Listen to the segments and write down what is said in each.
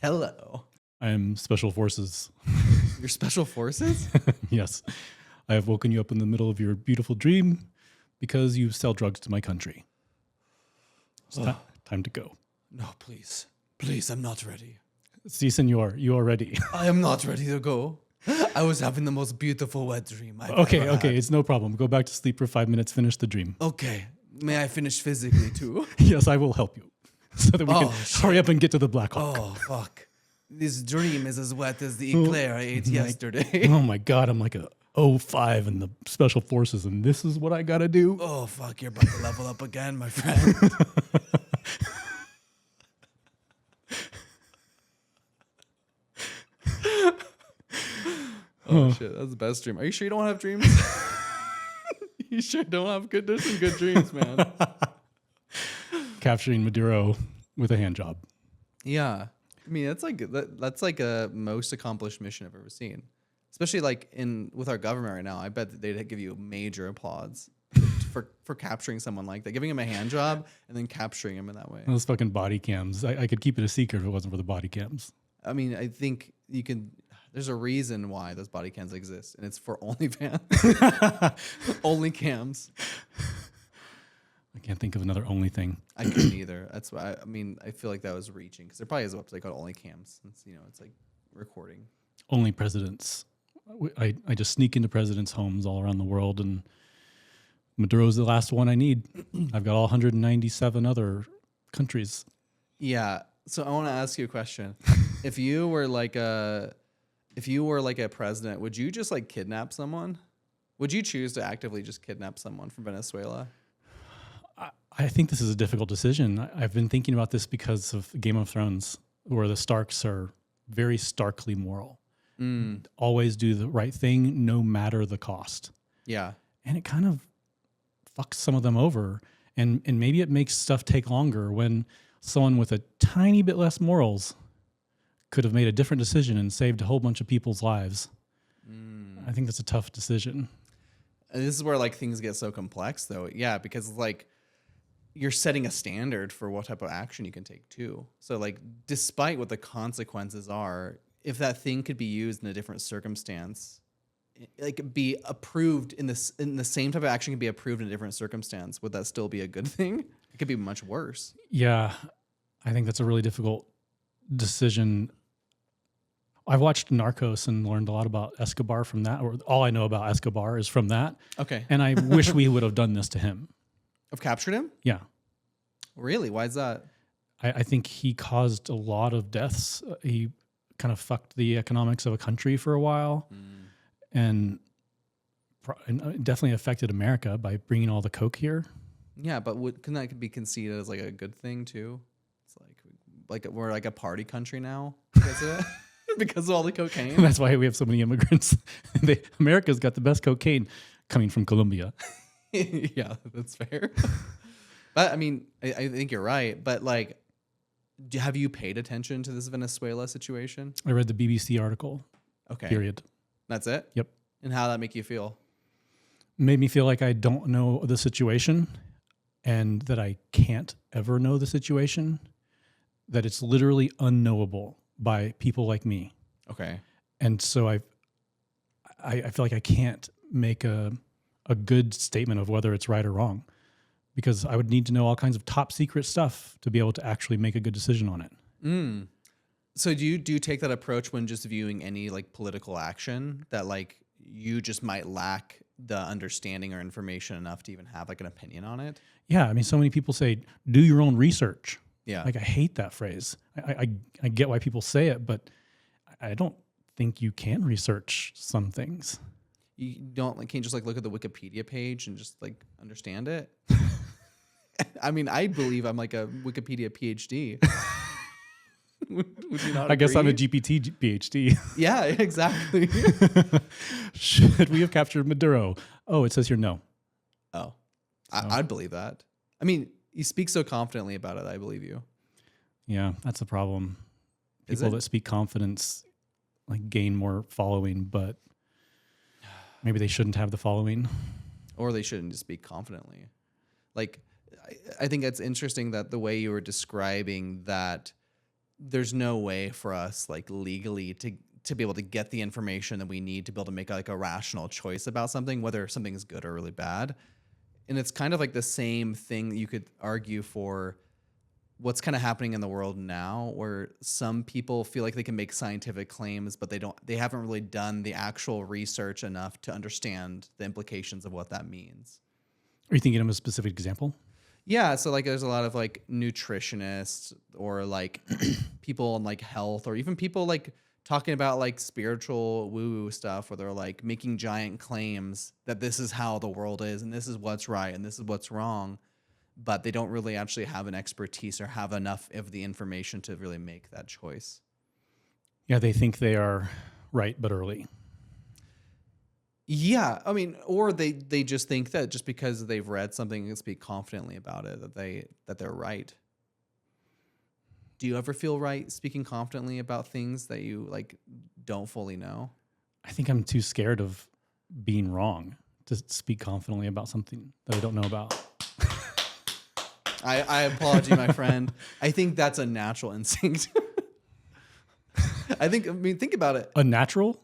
Hello. I am Special Forces. Your special forces? Yes. I have woken you up in the middle of your beautiful dream because you sell drugs to my country. It's time to go. No, please. Please, I'm not ready. Si, senor, you are ready. I am not ready to go. I was having the most beautiful wet dream I've Okay, ever had. it's no problem. Go back to sleep for 5 minutes, finish the dream. Okay. May I finish physically too? Yes, I will help you so that we can shit. hurry up and get to the Black Hawk. Oh, fuck. This dream is as wet as the eclair I ate yesterday. Oh my God, I'm like a 05 in the Special Forces, and this is what I gotta do. Oh, fuck. You're about to level up again, my friend. Oh, shit. That's the best dream. Are you sure you don't have dreams? You sure don't have some good dreams, man. Capturing Maduro with a hand job. Yeah. I mean, that's like a most accomplished mission I've ever seen. Especially like with our government right now. I bet that they'd give you major applause for capturing someone like that, giving him a hand job and then capturing him in that way. Those fucking body cams. I could keep it a secret if it wasn't for the body cams. I mean, I think you can. There's a reason why those body cams exist, and it's for OnlyFans. Only cams. I can't think of another only thing. I couldn't either. That's why. I mean, I feel like that was reaching because there probably is a website called Only Cams. It's like recording. Only presidents. I just sneak into presidents' homes all around the world, and Maduro's the last one I need. I've got all 197 other countries. Yeah. So I want to ask you a question. If you were like a president, would you just like kidnap someone? Would you choose to actively just kidnap someone from Venezuela? I think this is a difficult decision. I've been thinking about this because of Game of Thrones, where the Starks are very starkly moral. Always do the right thing, no matter the cost. Yeah. And it kind of fucks some of them over. And maybe it makes stuff take longer when someone with a tiny bit less morals could have made a different decision and saved a whole bunch of people's lives. I think that's a tough decision. And this is where like things get so complex though. Yeah, because like you're setting a standard for what type of action you can take too. So like despite what the consequences are, if that thing could be used in a different circumstance, like be approved in the same type of action can be approved in a different circumstance, would that still be a good thing? It could be much worse. Yeah, I think that's a really difficult decision. I've watched Narcos and learned a lot about Escobar from that, or all I know about Escobar is from that. Okay. And I wish we would have done this to him. Have captured him? Yeah. Really? Why is that? I think he caused a lot of deaths. He kind of fucked the economics of a country for a while, and definitely affected America by bringing all the coke here. Yeah, but couldn't that be conceded as like a good thing too? It's like we're like a party country now because of it, because of all the cocaine. That's why we have so many immigrants. America's got the best cocaine coming from Colombia. Yeah, that's fair. But I mean, I think you're right. But like, have you paid attention to this Venezuela situation? I read the BBC article. Okay. Period. That's it? Yep. And how did that make you feel? Made me feel like I don't know the situation and that I can't ever know the situation, that it's literally unknowable by people like me. Okay. And so I feel like I can't make a good statement of whether it's right or wrong, because I would need to know all kinds of top secret stuff to be able to actually make a good decision on it. So do you take that approach when just viewing any like political action, that like you just might lack the understanding or information enough to even have like an opinion on it? Yeah. I mean, so many people say, do your own research. Yeah. Like I hate that phrase. I get why people say it, but I don't think you can research some things. You can't just like look at the Wikipedia page and just like understand it. I mean, I believe I'm like a Wikipedia PhD. Would you not I guess I'm a agree? GPT PhD. Yeah, exactly. Should we have captured Maduro? Oh, it says here no. Oh, I'd believe that. I mean, you speak so confidently about it. I believe you. Yeah, that's the problem. Is People it? that speak confidence like gain more following, but maybe they shouldn't have the following. Or they shouldn't just speak confidently. Like, I think it's interesting that the way you were describing that there's no way for us like legally to be able to get the information that we need to be able to make like a rational choice about something, whether something's good or really bad. And it's kind of like the same thing that you could argue for what's kind of happening in the world now, where some people feel like they can make scientific claims, but they haven't really done the actual research enough to understand the implications of what that means. Are you thinking of a specific example? Yeah, so like there's a lot of like nutritionists or like people in like health, or even people like talking about like spiritual woo-woo stuff where they're like making giant claims that this is how the world is and this is what's right and this is what's wrong, but they don't really actually have an expertise or have enough of the information to really make that choice. Yeah, they think they are right, but early. Yeah, I mean, or they just think that just because they've read something and speak confidently about it that they're right. Do you ever feel right speaking confidently about things that you like don't fully know? I think I'm too scared of being wrong to speak confidently about something that I don't know about. I applaud you, my friend. I think that's a natural instinct. I mean, think about it. A natural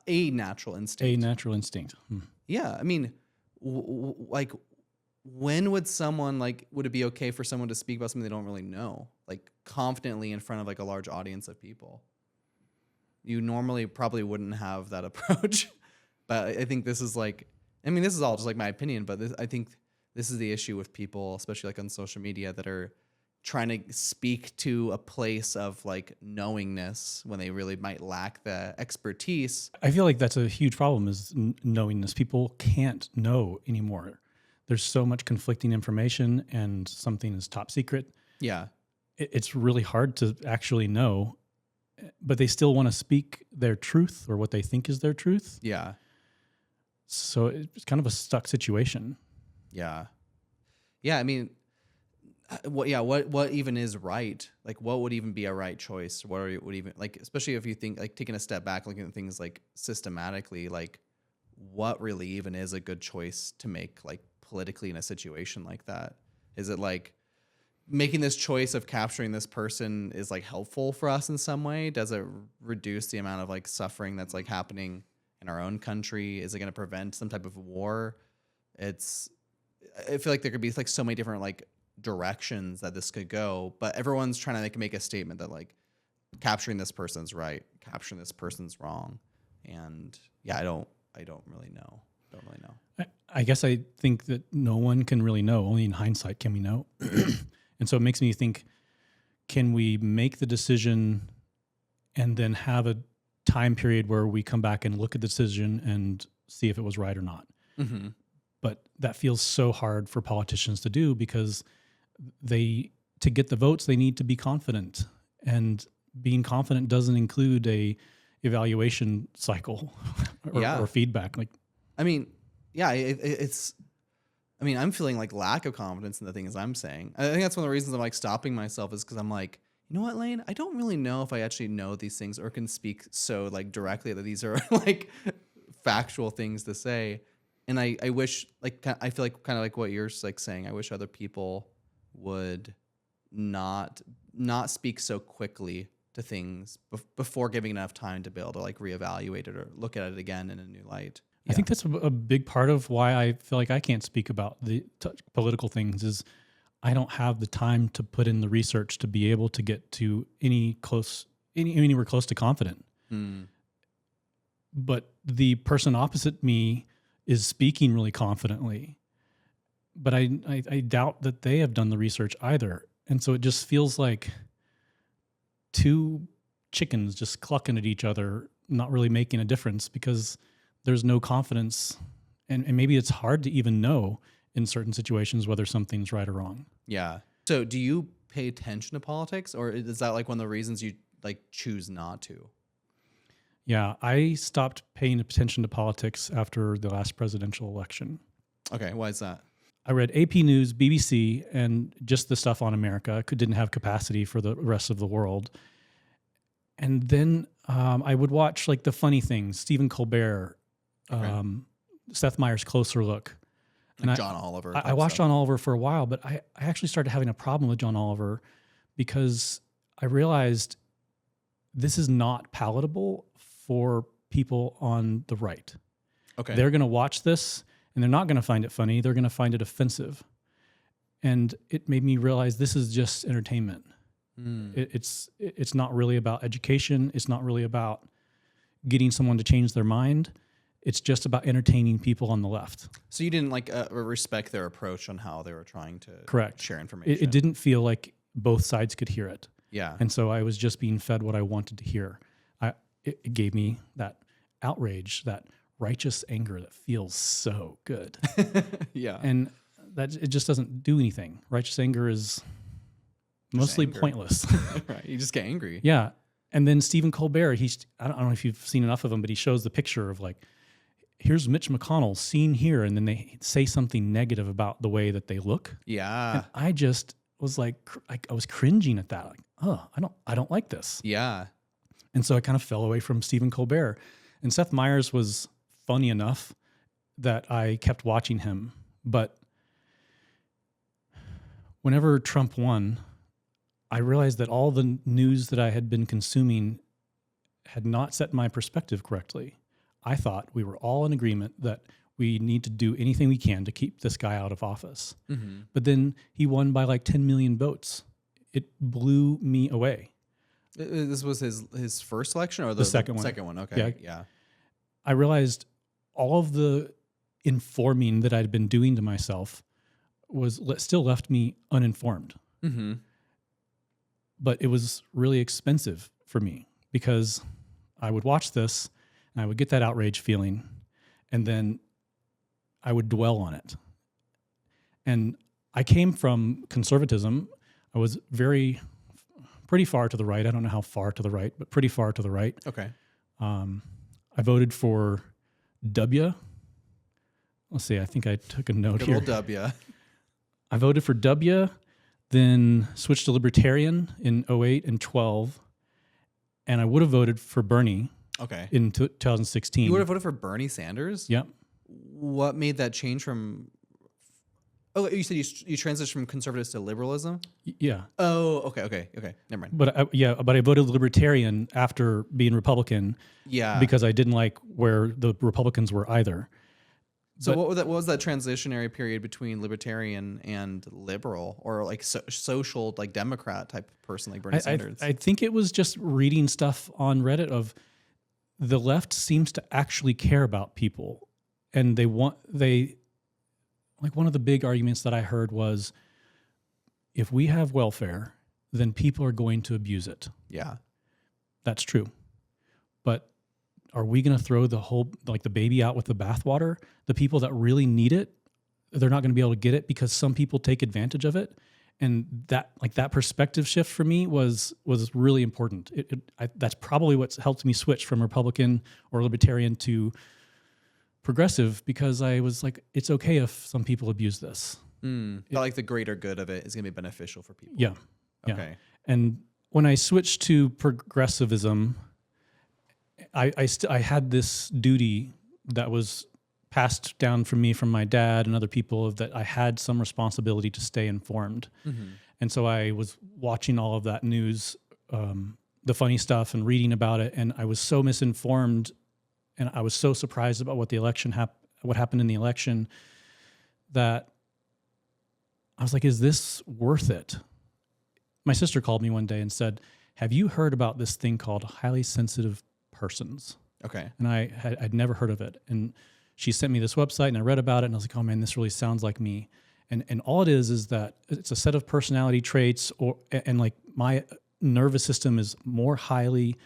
A natural instinct. Hmm. Yeah, I mean, like, when would would it be okay for someone to speak about something they don't really know, like confidently in front of like a large audience of people? You normally probably wouldn't have that approach, but I think this is like, I mean, this is all just like my opinion, but I think this is the issue with people, especially like on social media, that are trying to speak to a place of like knowingness when they really might lack the expertise. I feel like that's a huge problem is knowingness. People can't know anymore. There's so much conflicting information and something is top secret. Yeah. It's really hard to actually know, but they still want to speak their truth or what they think is their truth. Yeah. So it's kind of a stuck situation. Yeah. Yeah. I mean, what even is right? Like, what would even be a right choice? Would even like, especially if you think like taking a step back, looking at things like systematically, like what really even is a good choice to make, like politically in a situation like that? Is it like making this choice of capturing this person is like helpful for us in some way? Does it reduce the amount of like suffering that's like happening in our own country? Is it going to prevent some type of war? I feel like there could be like so many different like directions that this could go, but everyone's trying to like make a statement that like capturing this person's right, capturing this person's wrong. And yeah, I don't really know. I guess I think that no one can really know. Only in hindsight can we know. And so it makes me think, can we make the decision and then have a time period where we come back and look at the decision and see if it was right or not? Mm-hmm. But that feels so hard for politicians to do because to get the votes, they need to be confident. And being confident doesn't include a evaluation cycle or feedback. Like, I mean, yeah, I'm feeling like lack of confidence in the things I'm saying. I think that's one of the reasons I'm like stopping myself is because I'm like, you know what, Lane? I don't really know if I actually know these things or can speak so like directly that these are like factual things to say. And I wish, like, I feel like kind of like what you're like saying. I wish other people would not speak so quickly to things before giving enough time to be able to like reevaluate it or look at it again in a new light. Yeah. I think that's a big part of why I feel like I can't speak about the political things is I don't have the time to put in the research to be able to get to anywhere close to confident. Mm. But the person opposite me is speaking really confidently, but I doubt that they have done the research either. And so it just feels like two chickens just clucking at each other, not really making a difference because there's no confidence. And maybe it's hard to even know in certain situations whether something's right or wrong. Yeah. So do you pay attention to politics, or is that like one of the reasons you like choose not to? Yeah, I stopped paying attention to politics after the last presidential election. Okay, why is that? I read AP News, BBC, and just the stuff on America. Didn't have capacity for the rest of the world. And then I would watch like the funny things, Stephen Colbert, Seth Meyers' Closer Look. Like John Oliver. I watched John Oliver for a while, but I actually started having a problem with John Oliver because I realized this is not palatable for people on the right. Okay. They're going to watch this and they're not going to find it funny. They're going to find it offensive. And it made me realize this is just entertainment. It's not really about education. It's not really about getting someone to change their mind. It's just about entertaining people on the left. So you didn't like respect their approach on how they were trying to Correct. share information. It didn't feel like both sides could hear it. Yeah. And so I was just being fed what I wanted to hear. It gave me that outrage, that righteous anger that feels so good. Yeah. And that it just doesn't do anything. Righteous anger is mostly anger. pointless. Right. You just get angry. Yeah. And then Stephen Colbert, I don't know if you've seen enough of him, but he shows the picture of like, here's Mitch McConnell seen here. And then they say something negative about the way that they look. Yeah. And I just was like, I was cringing at that. Like, oh, I don't like this. Yeah. And so I kind of fell away from Stephen Colbert. And Seth Meyers was funny enough that I kept watching him. But whenever Trump won, I realized that all the news that I had been consuming had not set my perspective correctly. I thought we were all in agreement that we need to do anything we can to keep this guy out of office. Mm-hmm. But then he won by like 10 million votes. It blew me away. This was his first election or The second one. Second one. Okay. Yeah. I realized all of the informing that I'd been doing to myself still left me uninformed. Mm-hmm. But it was really expensive for me because I would watch this and I would get that outrage feeling and then I would dwell on it. And I came from conservatism. I was pretty far to the right. I don't know how far to the right, but pretty far to the right. Okay. I voted for W. Let's see. I think I took a note Good here. old W. I voted for W, then switched to Libertarian in 08 and 12. And I would have voted for Bernie Okay. in 2016. You would have voted for Bernie Sanders? Yep. What made that change from... Oh, you said you transitioned from conservatives to liberalism? Yeah. Oh, okay. Never mind. But I voted Libertarian after being Republican Yeah. because I didn't like where the Republicans were either. So what was that transitionary period between libertarian and liberal, or like social, like Democrat type person like Bernie Sanders? I think it was just reading stuff on Reddit of the left seems to actually care about people, and like one of the big arguments that I heard was, if we have welfare, then people are going to abuse it. Yeah. That's true. But are we going to throw the baby out with the bathwater? The people that really need it, they're not going to be able to get it because some people take advantage of it. And that perspective shift for me was really important. That's probably what's helped me switch from Republican or Libertarian to progressive, because I was like, it's okay if some people abuse this. But like the greater good of it is going to be beneficial for people. Yeah. Okay. Yeah. And when I switched to progressivism, I had this duty that was passed down from me from my dad and other people, that I had some responsibility to stay informed. Mm-hmm. And so I was watching all of that news, the funny stuff, and reading about it. And I was so misinformed, and I was so surprised about what what happened in the election, that I was like, is this worth it? My sister called me one day and said, have you heard about this thing called highly sensitive persons? Okay. And I'd never heard of it. And she sent me this website and I read about it and I was like, oh man, this really sounds like me. And all it is that it's a set of personality traits, and like my nervous system is more highly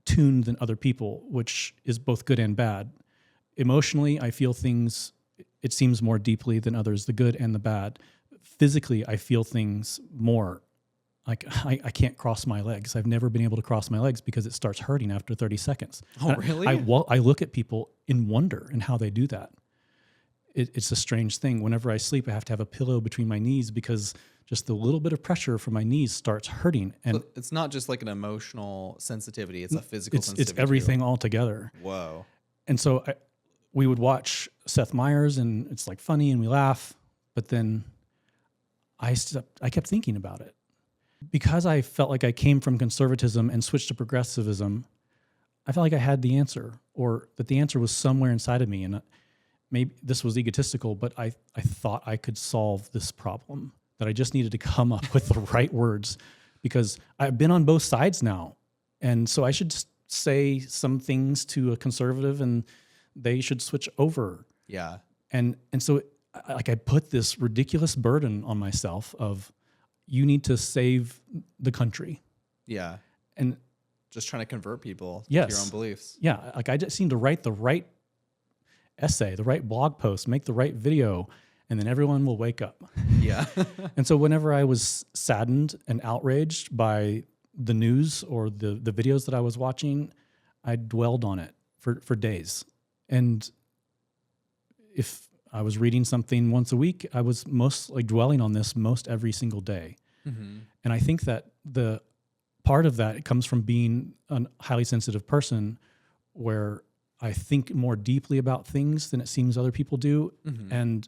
tuned than other people, which is both good and bad. Emotionally, I feel things, it seems, more deeply than others, the good and the bad. Physically, I feel things more. Like I can't cross my legs. I've never been able to cross my legs because it starts hurting after 30 seconds. Oh, And really? I look at people in wonder and how they do that. It's a strange thing. Whenever I sleep, I have to have a pillow between my knees because just the little bit of pressure from my knees starts hurting. And So it's not just like an emotional sensitivity; it's a physical sensitivity. it's everything all together. Whoa. And so we would watch Seth Meyers, and it's like funny and we laugh, but then I kept thinking about it. because I felt like I came from conservatism and switched to progressivism, I felt like I had the answer, or that the answer was somewhere inside of me. And maybe this was egotistical, but I thought I could solve this problem, that I just needed to come up with the right words, because I've been on both sides now. And so I should just say some things to a conservative and they should switch over. Yeah. And so I put this ridiculous burden on myself of, you need to save the country. Yeah. And just trying to convert people to yes, your own beliefs. Yeah. Like I just seem to write the right essay, the right blog post, make the right video, and then everyone will wake up. Yeah. And so whenever I was saddened and outraged by the news or the videos that I was watching, I dwelled on it for days. And if I was reading something once a week, I was most like dwelling on this most every single day. Mm-hmm. And I think that the part of that comes from being a highly sensitive person, where I think more deeply about things than it seems other people do. Mm-hmm. And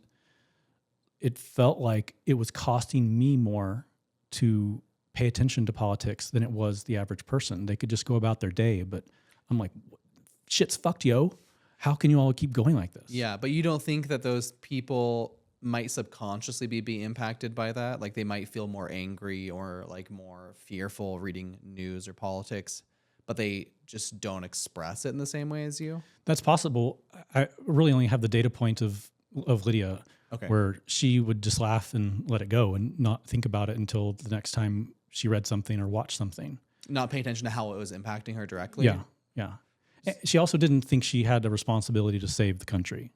it felt like it was costing me more to pay attention to politics than it was the average person. They could just go about their day, but I'm like, shit's fucked, yo. How can you all keep going like this? Yeah, but you don't think that those people might subconsciously be impacted by that? Like they might feel more angry or like more fearful reading news or politics, but they just don't express it in the same way as you? That's possible. I really only have the data point of Lydia, Okay. where she would just laugh and let it go and not think about it until the next time she read something or watched something. Not paying attention to how it was impacting her directly? Yeah, yeah. She also didn't think she had a responsibility to save the country.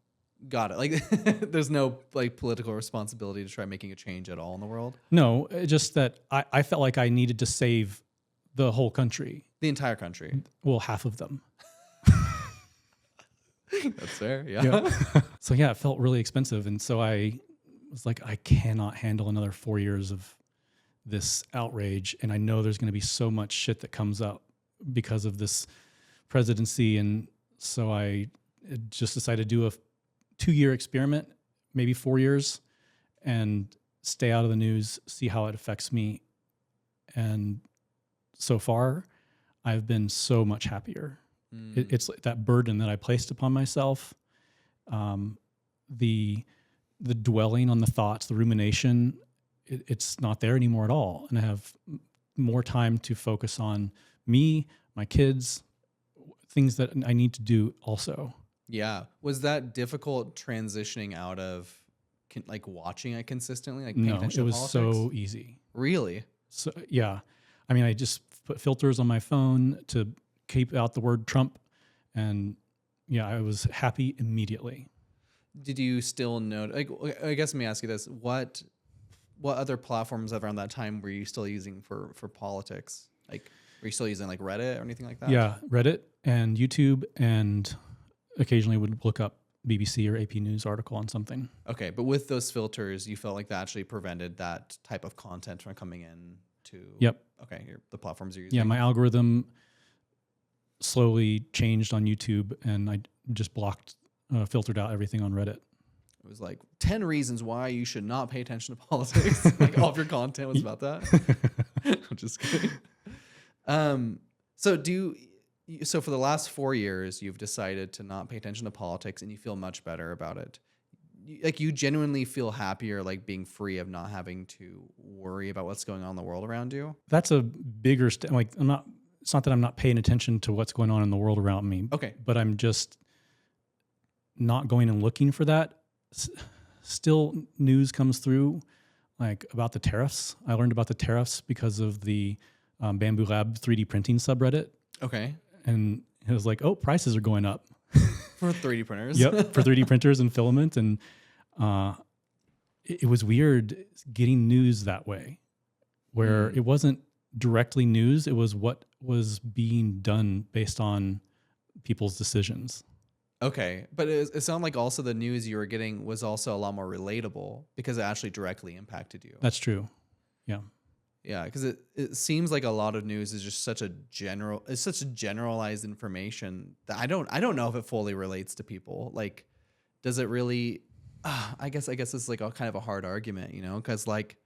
Got it. Like there's no like political responsibility to try making a change at all in the world? No, just that I felt like I needed to save the whole country. The entire country. Well, half of them. That's fair. Yeah. So yeah, it felt really expensive. And so I was like, I cannot handle another 4 years of this outrage. And I know there's going to be so much shit that comes up because of this presidency. And so I just decided to do a 2-year experiment, maybe 4 years, and stay out of the news, see how it affects me. And so far, I've been so much happier. It's like that burden that I placed upon myself, the dwelling on the thoughts, the rumination, it's not there anymore at all. And I have more time to focus on me, my kids, things that I need to do also. Yeah. Was that difficult transitioning out of like watching it consistently? Like paying No, attention it to was politics? so easy. Really? So yeah, I mean, I just put filters on my phone to keep out the word Trump, and yeah, I was happy immediately. Did you still know? Like, I guess let me ask you this: what other platforms around that time were you still using for politics? Like, were you still using like Reddit or anything like that? Yeah, Reddit and YouTube, and occasionally would look up BBC or AP News article on something. Okay, but with those filters, you felt like that actually prevented that type of content from coming in to. Yep. Okay, the platforms you're using. Yeah, my algorithm slowly changed on YouTube, and I just filtered out everything on Reddit. It was like 10 reasons why you should not pay attention to politics. Like all of your content was about that. I'm just kidding. So for the last 4 years, you've decided to not pay attention to politics, and you feel much better about it. Like you genuinely feel happier, like being free of not having to worry about what's going on in the world around you. That's a bigger step. Like it's not that I'm not paying attention to what's going on in the world around me. Okay. But I'm just not going and looking for that. Still news comes through like about the tariffs. I learned about the tariffs because of the Bamboo Lab 3D printing subreddit. Okay. And it was like, oh, prices are going up. For 3D printers. Yep, for 3D printers and filament. And it was weird getting news that way, where it wasn't directly news. It was what was being done based on people's decisions. Okay. But it sounded like also the news you were getting was also a lot more relatable because it actually directly impacted you. That's true. Yeah. Yeah, because it seems like a lot of news is just such a generalized information that I don't know if it fully relates to people. Like, does it really? I guess it's like a kind of a hard argument, you know? Because like,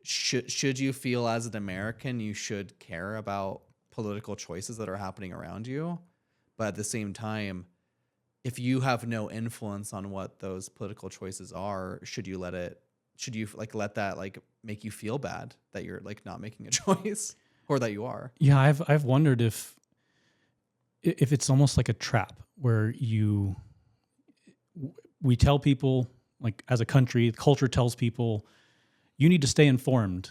should you feel as an American you should care about political choices that are happening around you, but at the same time, if you have no influence on what those political choices are, should you like let that like make you feel bad that you're like not making a choice or that you are? Yeah, I've wondered if it's almost like a trap where we tell people, like as a country, the culture tells people you need to stay informed,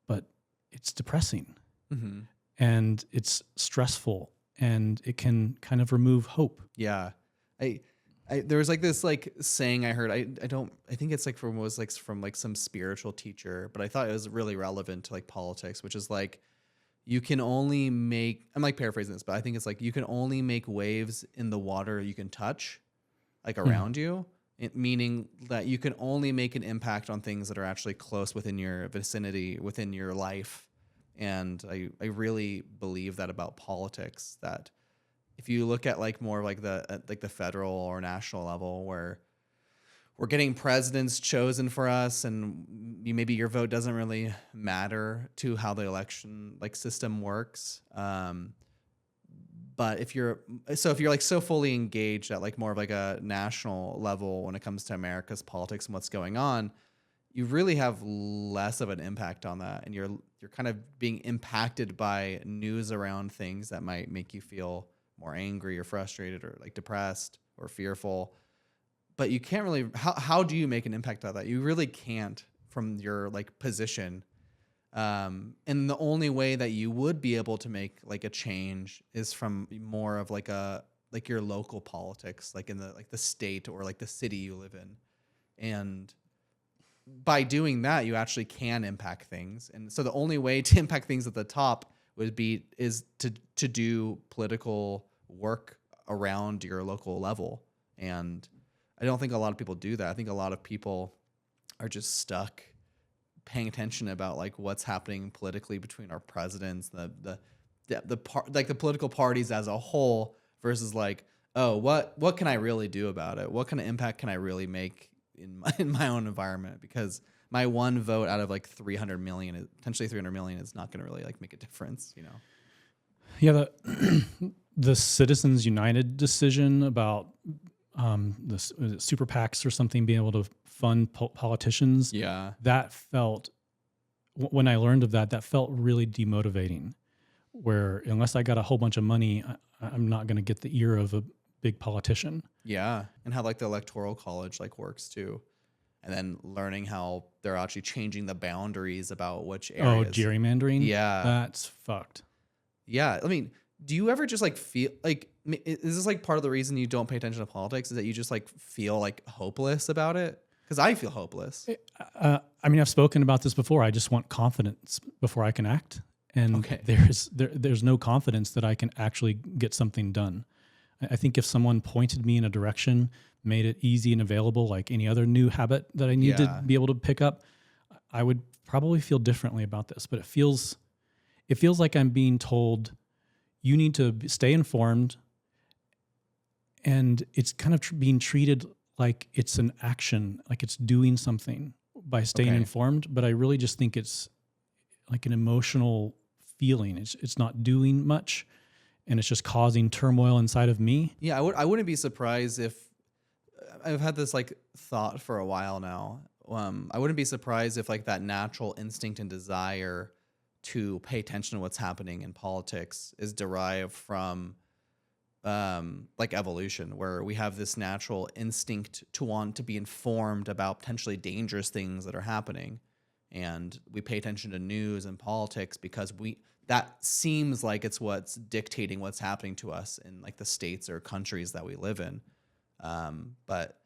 but it's depressing Mm-hmm. and it's stressful and it can kind of remove hope. Yeah. I there was like this like saying I heard. I think it's like from like some spiritual teacher, but I thought it was really relevant to like politics, which is like you can only make, I'm like paraphrasing this, but I think it's like you can only make waves in the water you can touch, like around you. Meaning that you can only make an impact on things that are actually close within your vicinity, within your life. And I really believe that about politics, that if you look at like more like the federal or national level where we're getting presidents chosen for us and maybe your vote doesn't really matter to how the election like system works. But if you're like so fully engaged at like more of like a national level when it comes to America's politics and what's going on, you really have less of an impact on that, and you're kind of being impacted by news around things that might make you feel more angry or frustrated or like depressed or fearful. But you can't really, how do you make an impact on that? You really can't from your like position. And the only way that you would be able to make like a change is from more of like your local politics, like in the state or like the city you live in. And by doing that, you actually can impact things. And so the only way to impact things at the top is to do political work around your local level. And I don't think a lot of people do that. I think a lot of people are just stuck paying attention about like what's happening politically between our presidents, the political parties as a whole, versus like, oh, what can I really do about it? What kind of impact can I really make in my own environment? Because my one vote out of like 300 million, potentially 300 million, is not going to really like make a difference, you know? Yeah, the Citizens United decision about was it super PACs or something being able to fund politicians. Yeah. That felt, when I learned of that felt really demotivating. Where unless I got a whole bunch of money, I'm not going to get the ear of a big politician. Yeah, and how like the electoral college like works too, and then learning how they're actually changing the boundaries about which areas. Oh, gerrymandering. Yeah, that's fucked. Yeah, I mean, do you ever just like feel like, is this like part of the reason you don't pay attention to politics, is that you just like feel like hopeless about it? Because I feel hopeless. I mean, I've spoken about this before. I just want confidence before I can act, and Okay. there's no confidence that I can actually get something done. I think if someone pointed me in a direction, made it easy and available, like any other new habit that I need to be able to pick up, I would probably feel differently about this. But it feels like I'm being told, you need to stay informed, and it's kind of being treated like it's an action, like it's doing something by staying informed. But I really just think it's like an emotional feeling. It's not doing much, and it's just causing turmoil inside of me. Yeah, I wouldn't be surprised if, I've had this like thought for a while now. I wouldn't be surprised if like that natural instinct and desire to pay attention to what's happening in politics is derived from like evolution, where we have this natural instinct to want to be informed about potentially dangerous things that are happening. And we pay attention to news and politics because that seems like it's what's dictating what's happening to us in like the states or countries that we live in. But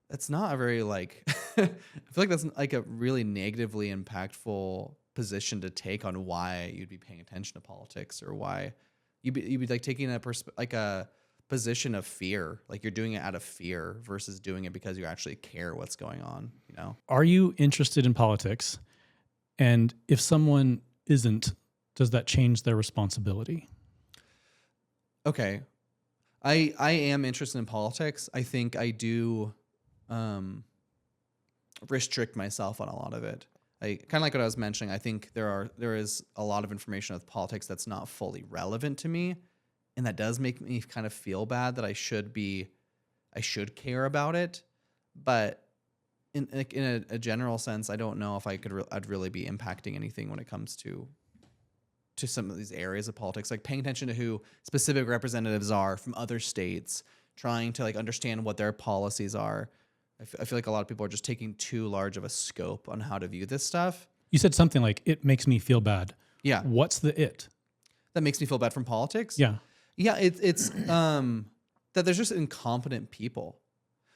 that's not a very like, I feel like that's like a really negatively impactful position to take on why you'd be paying attention to politics, or why you'd be like taking a position of fear, like you're doing it out of fear versus doing it because you actually care what's going on, you know? Are you interested in politics? And if someone isn't, does that change their responsibility? Okay. I am interested in politics. I think I do restrict myself on a lot of it. I kind of like what I was mentioning. I think there is a lot of information of politics that's not fully relevant to me, and that does make me kind of feel bad that I should care about it, but in a general sense, I don't know if I'd really be impacting anything when it comes to some of these areas of politics, like paying attention to who specific representatives are from other states, trying to like understand what their policies are. I feel like a lot of people are just taking too large of a scope on how to view this stuff. You said something like, it makes me feel bad. Yeah. What's the it? That makes me feel bad from politics. Yeah. Yeah. It's that there's just incompetent people.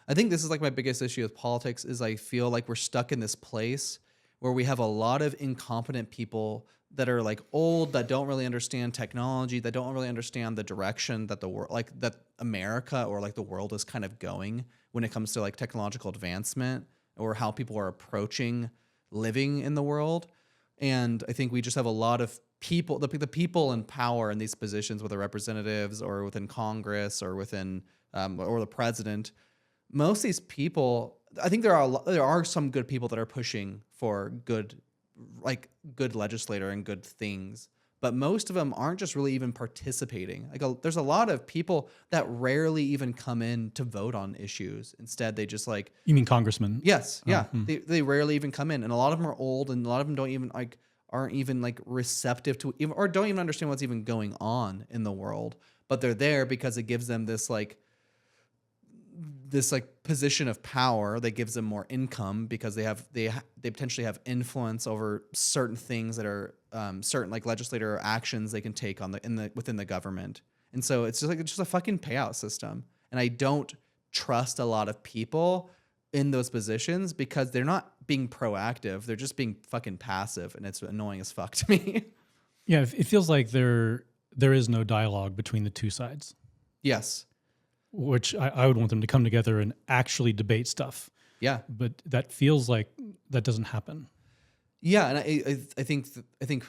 I think this is like my biggest issue with politics is I feel like we're stuck in this place where we have a lot of incompetent people that are like old, that don't really understand technology, that don't really understand the direction that the world, like that America or like the world is kind of going when it comes to like technological advancement or how people are approaching living in the world. And I think we just have a lot of people, the people in power in these positions, whether representatives or within Congress or within or the president. Most of these people, I think there are some good people that are pushing for good legislator and good things, but most of them aren't just really even participating. There's a lot of people that rarely even come in to vote on issues. Instead, they just like. You mean congressmen? Yes, yeah. They rarely even come in, and a lot of them are old, and a lot of them aren't even like receptive to even, or don't even understand what's even going on in the world. But they're there because it gives them this position of power that gives them more income because they potentially have influence over certain things that are certain like legislator actions they can take on within the government. And so it's just a fucking payout system. And I don't trust a lot of people in those positions because they're not being proactive. They're just being fucking passive, and it's annoying as fuck to me. Yeah, it feels like there is no dialogue between the two sides. Yes. Which I would want them to come together and actually debate stuff. Yeah. But that feels like that doesn't happen. Yeah, and I think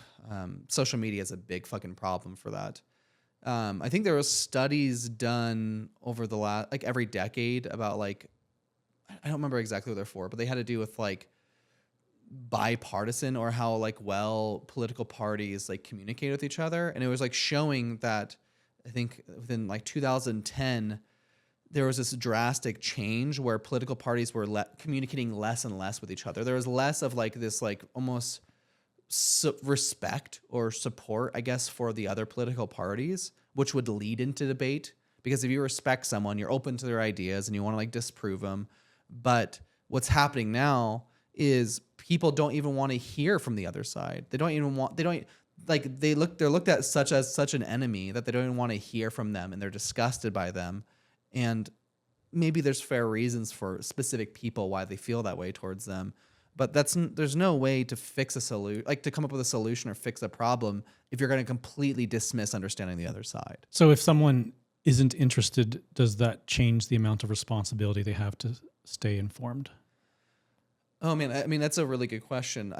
social media is a big fucking problem for that. I think there was studies done over the last every decade about like, I don't remember exactly what they're for, but they had to do with like bipartisan or how like well political parties like communicate with each other, and it was like showing that I think within like 2010 there was this drastic change where political parties were communicating less and less with each other. There was less of like this like almost respect or support, I guess, for the other political parties, which would lead into debate. Because if you respect someone, you're open to their ideas and you want to like disprove them. But what's happening now is people don't even want to hear from the other side. They're looked at such an enemy that they don't even want to hear from them, and they're disgusted by them. And maybe there's fair reasons for specific people why they feel that way towards them, but there's no way to fix a solution, like to come up with a solution or fix a problem if you're going to completely dismiss understanding the other side. So if someone isn't interested, does that change the amount of responsibility they have to stay informed? Oh man, I mean that's a really good question.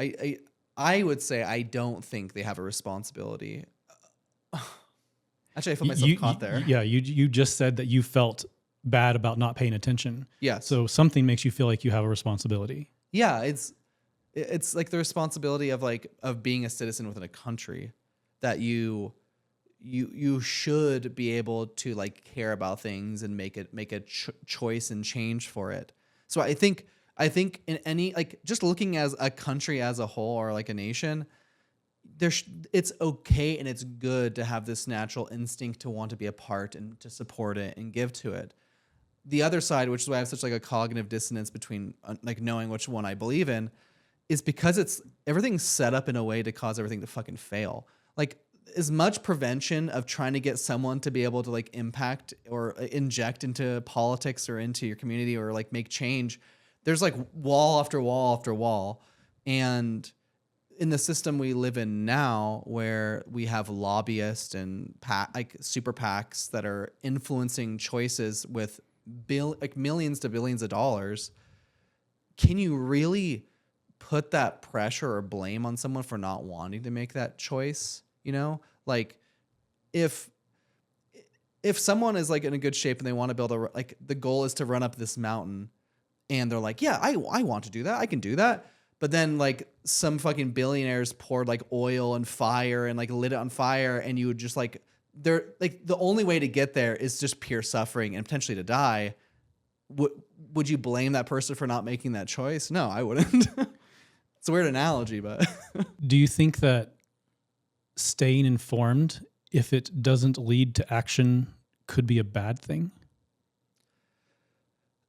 I would say I don't think they have a responsibility. Actually, I feel myself caught there. Yeah, you just said that you felt bad about not paying attention. Yes. So something makes you feel like you have a responsibility. Yeah, it's like the responsibility of being a citizen within a country that you should be able to like care about things and make a choice and change for it. So I think in any like just looking as a country as a whole or like a nation, it's okay and it's good to have this natural instinct to want to be a part and to support it and give to it. The other side, which is why I have such like a cognitive dissonance between like knowing which one I believe in, is because everything's set up in a way to cause everything to fucking fail. Like as much prevention of trying to get someone to be able to like impact or inject into politics or into your community or like make change, there's like wall after wall after wall. And in the system we live in now, where we have lobbyists and like super PACs that are influencing choices with millions to billions of dollars, can you really put that pressure or blame on someone for not wanting to make that choice? You know, like if someone is like in a good shape and they want to build the goal is to run up this mountain, and they're like, yeah, I want to do that, I can do that. but then like some fucking billionaires poured like oil and fire and like lit it on fire, and you would just like they're like the only way to get there is just pure suffering and potentially to die. Would you blame that person for not making that choice? No, I wouldn't. It's a weird analogy, but Do you think that staying informed, if it doesn't lead to action, could be a bad thing?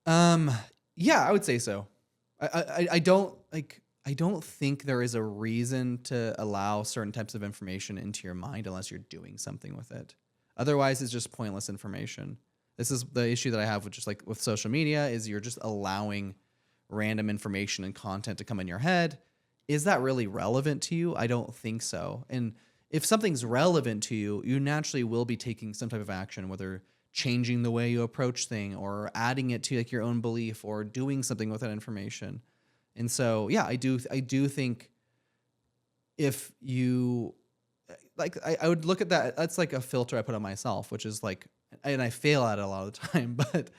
yeah, I would say so. I don't like. I don't think there is a reason to allow certain types of information into your mind unless you're doing something with it. Otherwise, it's just pointless information. This is the issue that I have with just like with social media is you're just allowing random information and content to come in your head. Is that really relevant to you? I don't think so. And if something's relevant to you, you naturally will be taking some type of action, whether changing the way you approach thing or adding it to like your own belief or doing something with that information. And so, yeah, I do think if you like, I would look at that. That's like a filter I put on myself, which is like, and I fail at it a lot of the time. But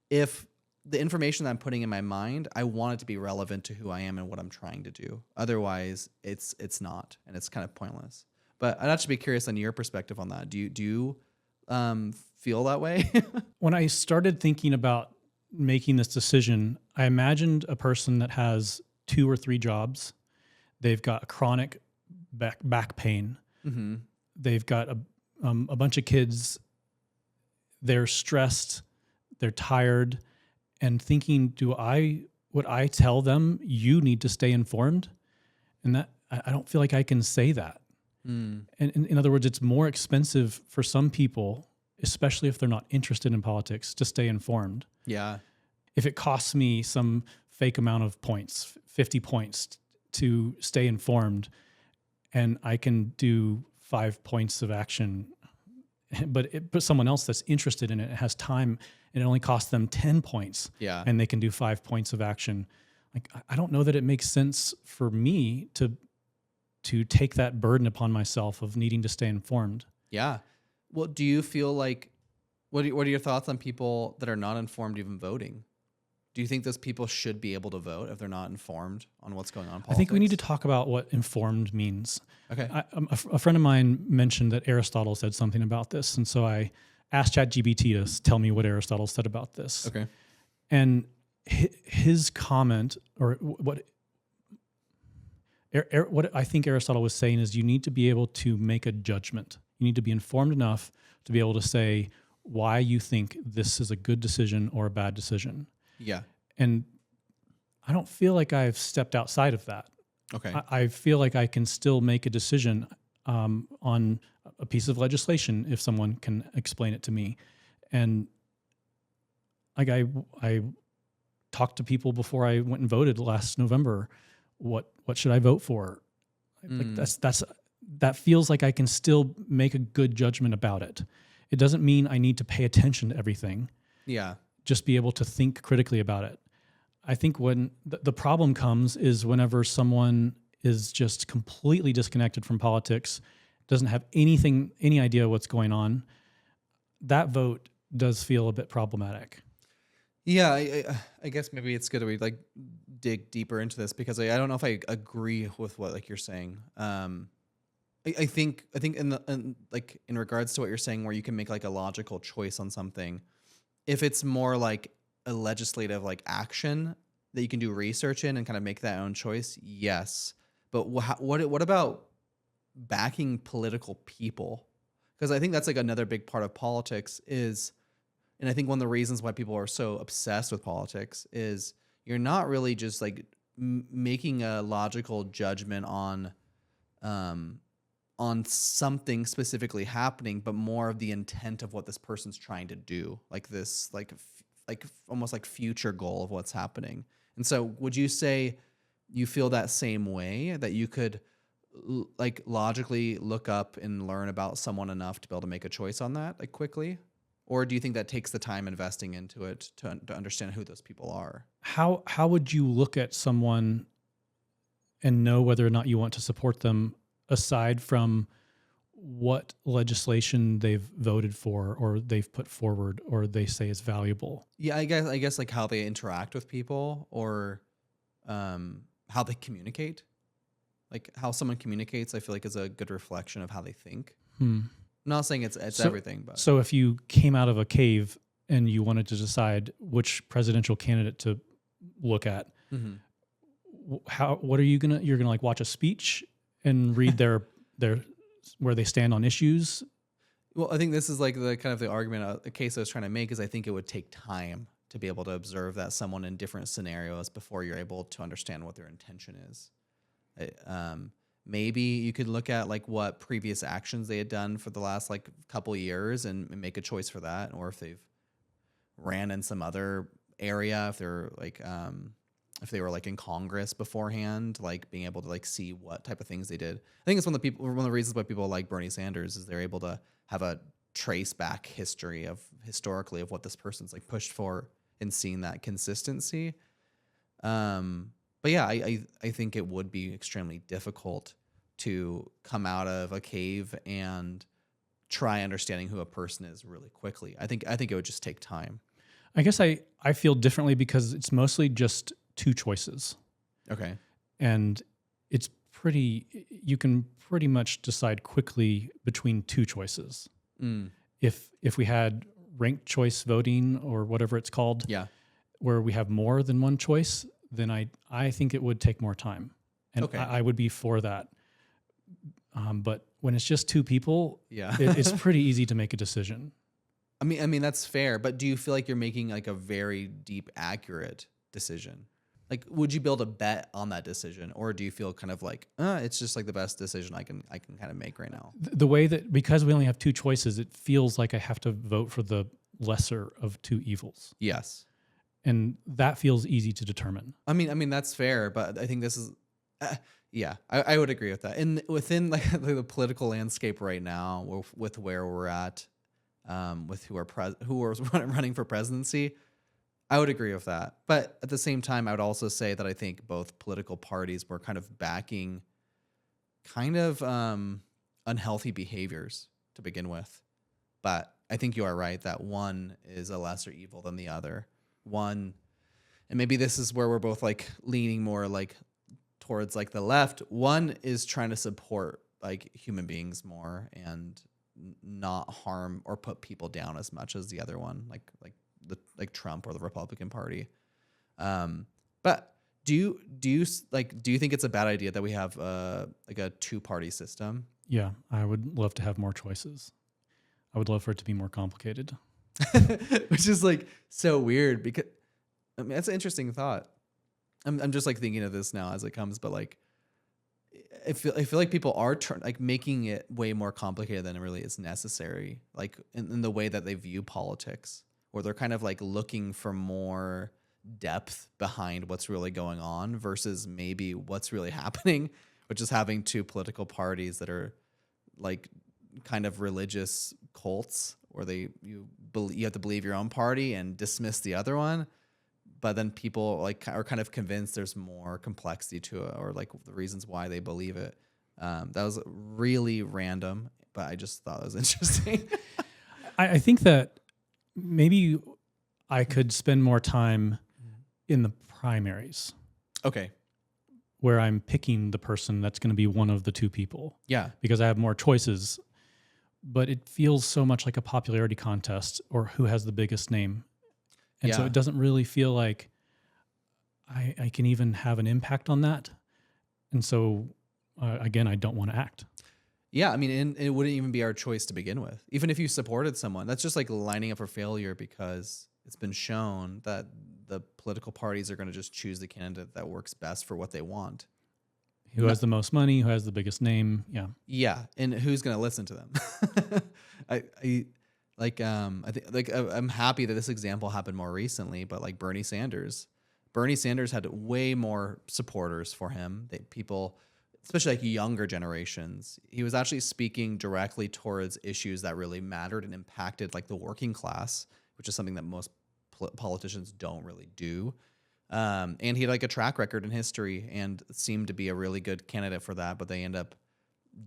if the information that I'm putting in my mind, I want it to be relevant to who I am and what I'm trying to do. Otherwise, it's not, and it's kind of pointless. But I'd actually be curious on your perspective on that. Do you feel that way? When I started thinking about making this decision, I imagined a person that has 2 or 3 jobs. They've got chronic back pain. Mm-hmm. They've got a bunch of kids. They're stressed. They're tired. And thinking, would I tell them you need to stay informed? And that I don't feel like I can say that. And in other words, it's more expensive for some people, especially if they're not interested in politics, to stay informed. Yeah. If it costs me some fake amount of points, 50 points to stay informed, and I can do 5 points of action, but someone else that's interested in it has time, and it only costs them 10 points, Yeah. and they can do 5 points of action. Like, I don't know that it makes sense for me to take that burden upon myself of needing to stay informed. Yeah. Well, do you feel like what are your thoughts on people that are not informed even voting? Do you think those people should be able to vote if they're not informed on what's going on in politics? I think we need to talk about what informed means. Okay. A friend of mine mentioned that Aristotle said something about this, and so I asked ChatGPT to tell me what Aristotle said about this. Okay. And his comment, or what I think Aristotle was saying, is you need to be able to make a judgment. You need to be informed enough to be able to say why you think this is a good decision or a bad decision. Yeah. And I don't feel like I've stepped outside of that. Okay. I feel like I can still make a decision on a piece of legislation if someone can explain it to me. And like I talked to people before I went and voted last November. What should I vote for? Like that feels like I can still make a good judgment about it. It doesn't mean I need to pay attention to everything. Yeah. Just be able to think critically about it. I think when the problem comes is whenever someone is just completely disconnected from politics, doesn't have any idea what's going on, that vote does feel a bit problematic. Yeah, I guess maybe it's good that we like dig deeper into this because I don't know if I agree with what like you're saying. I think in regards to what you're saying, where you can make like a logical choice on something, if it's more like a legislative like action that you can do research in and kind of make that own choice, yes. But what about backing political people? Because I think that's like another big part of politics is. And I think one of the reasons why people are so obsessed with politics is you're not really just like making a logical judgment on something specifically happening, but more of the intent of what this person's trying to do, like this, like almost like future goal of what's happening. And so, would you say you feel that same way, that you could like logically look up and learn about someone enough to be able to make a choice on that, like quickly? Or do you think that takes the time investing into it to understand who those people are? How would you look at someone and know whether or not you want to support them aside from what legislation they've voted for or they've put forward or they say is valuable? Yeah, I guess like how they interact with people or how they communicate. Like how someone communicates, I feel like is a good reflection of how they think. Hmm. I'm not saying it's So- everything, but So if you came out of a cave and you wanted to decide which presidential candidate to look at, Mhm. what are you gonna? You're gonna like watch a speech and read their where they stand on issues. Well, I think this is like the kind of the argument, the case I was trying to make is I think it would take time to be able to observe that someone in different scenarios before you're able to understand what their intention is. Maybe you could look at like what previous actions they had done for the last like couple years and make a choice for that, or if they've ran in some other area, if they're like if they were like in Congress beforehand, like being able to like see what type of things they did. I think it's one of the reasons why people like Bernie Sanders is they're able to have a trace back history of historically of what this person's like pushed for and seeing that consistency. But yeah, I think it would be extremely difficult to come out of a cave and try understanding who a person is really quickly. I think it would just take time. I guess I feel differently because it's mostly just two choices, Okay. and it's you can pretty much decide quickly between two choices. Mm. If we had ranked choice voting or whatever it's called, Yeah. where we have more than one choice, then I think it would take more time, and Okay. I would be for that. But when it's just two people, Yeah. it's pretty easy to make a decision. I mean that's fair, but do you feel like you're making like a very deep, accurate decision? Like, would you build a bet on that decision, or do you feel kind of like, it's just like the best decision I can kind of make right now? The way that, because we only have two choices, it feels like I have to vote for the lesser of two evils, Yes. and that feels easy to determine. I mean that's fair, but I think this is, yeah, I would agree with that. And within like the political landscape right now, with where we're at, with who are running for presidency, I would agree with that. But at the same time, I would also say that I think both political parties were kind of backing kind of unhealthy behaviors to begin with. But I think you are right that one is a lesser evil than the other. One, and maybe this is where we're both like leaning more like towards like the left. One is trying to support like human beings more and not harm or put people down as much as the other one, like Trump or the Republican Party. But do you think it's a bad idea that we have like a two-party system? Yeah, I would love to have more choices. I would love for it to be more complicated. Which is like so weird because I mean that's an interesting thought. I'm just like thinking of this now as it comes, but like I feel like people are like making it way more complicated than it really is necessary. Like in the way that they view politics, or they're kind of like looking for more depth behind what's really going on versus maybe what's really happening, which is having two political parties that are like kind of religious cults, where you have to believe your own party and dismiss the other one. But then people like are kind of convinced there's more complexity to it, or like the reasons why they believe it. That was really random, but I just thought it was interesting. I think that maybe I could spend more time in the primaries, Okay. where I'm picking the person that's going to be one of the two people, Yeah. because I have more choices. But it feels so much like a popularity contest, or who has the biggest name. And so Yeah. it doesn't really feel like I can even have an impact on that. And so, again, I don't want to act. Yeah, I mean, and it wouldn't even be our choice to begin with. Even if you supported someone, that's just like lining up for failure, because it's been shown that the political parties are going to just choose the candidate that works best for what they want. Who has the most money? Who has the biggest name? Yeah. Yeah, and who's going to listen to them? I think like I'm happy that this example happened more recently, but like Bernie Sanders had way more supporters for him. People, especially like younger generations, he was actually speaking directly towards issues that really mattered and impacted like the working class, which is something that most politicians don't really do. And he had like a track record in history and seemed to be a really good candidate for that, but they end up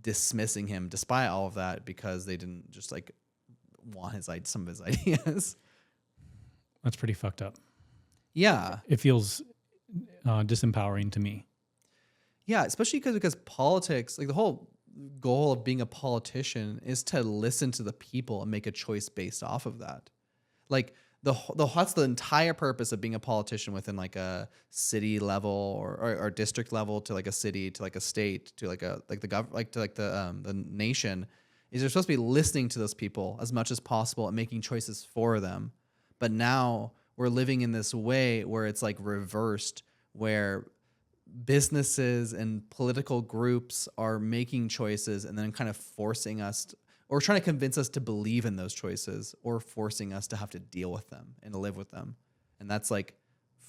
dismissing him despite all of that because they didn't just like want some of his ideas. That's pretty fucked up. Yeah. It feels disempowering to me. Yeah, especially because politics, like the whole goal of being a politician is to listen to the people and make a choice based off of that. Like that's the entire purpose of being a politician within like a city level or district level to like a city to like a state to like a like the like to like the nation is you're supposed to be listening to those people as much as possible and making choices for them. But now we're living in this way where it's like reversed, where businesses and political groups are making choices and then kind of forcing us or trying to convince us to believe in those choices or forcing us to have to deal with them and to live with them. And that's like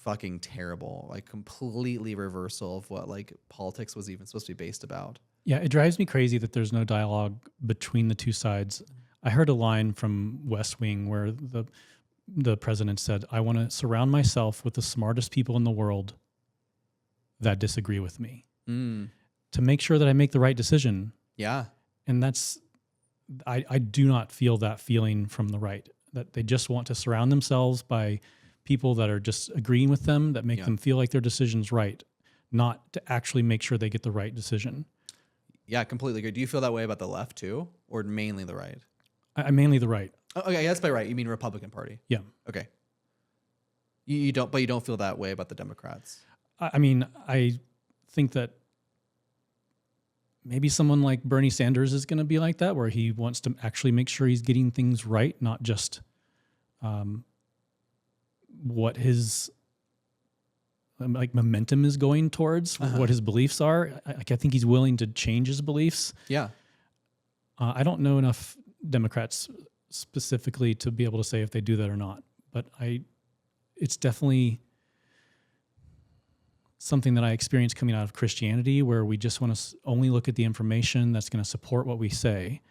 fucking terrible, like completely reversal of what like politics was even supposed to be based about. Yeah, it drives me crazy that there's no dialogue between the two sides. I heard a line from West Wing where the president said, "I want to surround myself with the smartest people in the world that disagree with me to make sure that I make the right decision." Yeah. And that's, I do not feel that feeling from the right, that they just want to surround themselves by people that are just agreeing with them, that make them feel like their decision's right, not to actually make sure they get the right decision. Yeah, completely agree. Do you feel that way about the left too, or mainly the right? I mainly the right. Oh, okay, that's by right. You mean Republican Party? Yeah. Okay. You don't, but you don't feel that way about the Democrats. I mean, I think that maybe someone like Bernie Sanders is going to be like that, where he wants to actually make sure he's getting things right, not just what his like momentum is going towards, what his beliefs are. I think he's willing to change his beliefs. Yeah. I don't know enough Democrats specifically to be able to say if they do that or not, but it's definitely something that I experienced coming out of Christianity, where we just want to only look at the information that's going to support what we say.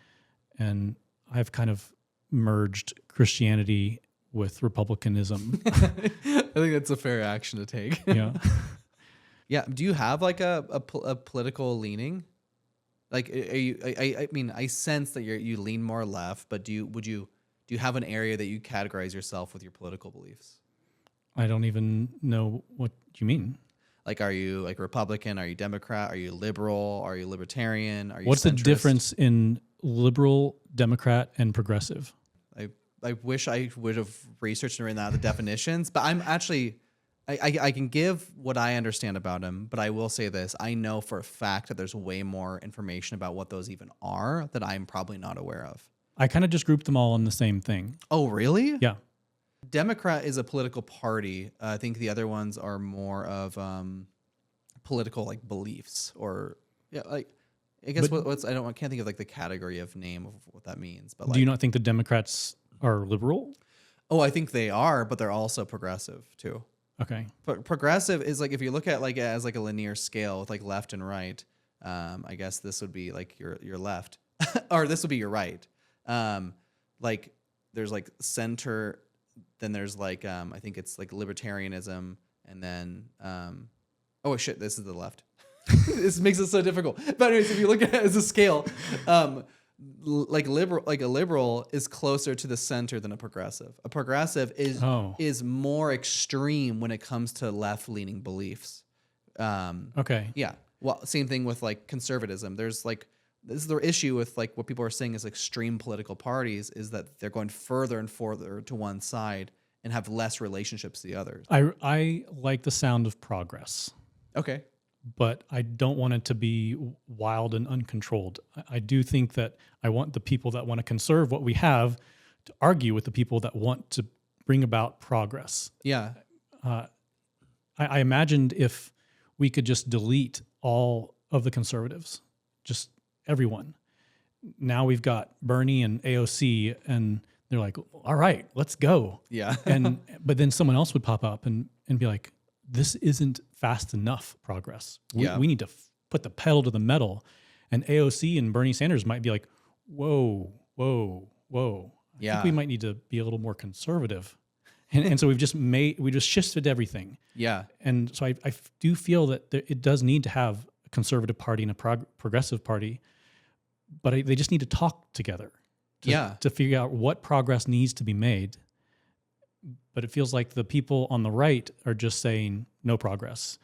And I've kind of merged Christianity with republicanism. I think that's a fair action to take. Yeah. Yeah. Do you have like a political leaning? Like, are you? I mean, I sense that you lean more left, but do you have an area that you categorize yourself with your political beliefs? I don't even know what you mean. Like, are you like Republican? Are you Democrat? Are you liberal? Are you libertarian? Are you What's centrist? the difference in liberal, Democrat, and progressive? I wish I would have researched and written out the definitions, but I'm actually, I can give what I understand about them, but I will say this. I know for a fact that there's way more information about what those even are that I'm probably not aware of. I kind of just grouped them all in the same thing. Oh, really? Yeah. Democrat is a political party. I think the other ones are more of political like beliefs or like I guess what's I can't think of like the category of name of what that means. But like, do you not think the Democrats are liberal? Oh, I think they are, but they're also progressive too. Okay. But progressive is like if you look at like as like a linear scale with like left and right. I guess this would be like your left, or this would be your right. Like there's like center. Then there's like I think it's like libertarianism, and then oh shit, this is the left. This makes it so difficult. But anyways, if you look at it as a scale, like a liberal is closer to the center than a progressive. A progressive is more extreme when it comes to left leaning beliefs. Okay. Yeah. Well, same thing with like conservatism. There's like this is the issue with like what people are saying is extreme political parties is that they're going further and further to one side and have less relationships to the others. I like the sound of progress. Okay. But I don't want it to be wild and uncontrolled. I do think that I want the people that want to conserve what we have to argue with the people that want to bring about progress. Yeah. I imagined if we could just delete all of the conservatives, just everyone. Now we've got Bernie and AOC, and they're like, all right, let's go. Yeah. But then someone else would pop up and be like, this isn't fast enough progress. We need to put the pedal to the metal. And AOC and Bernie Sanders might be like, whoa. I think we might need to be a little more conservative. And so we just shifted everything. Yeah. And so I do feel that it does need to have a conservative party and a progressive party, but they just need to talk together to figure out what progress needs to be made. But it feels like the people on the right are just saying no progress,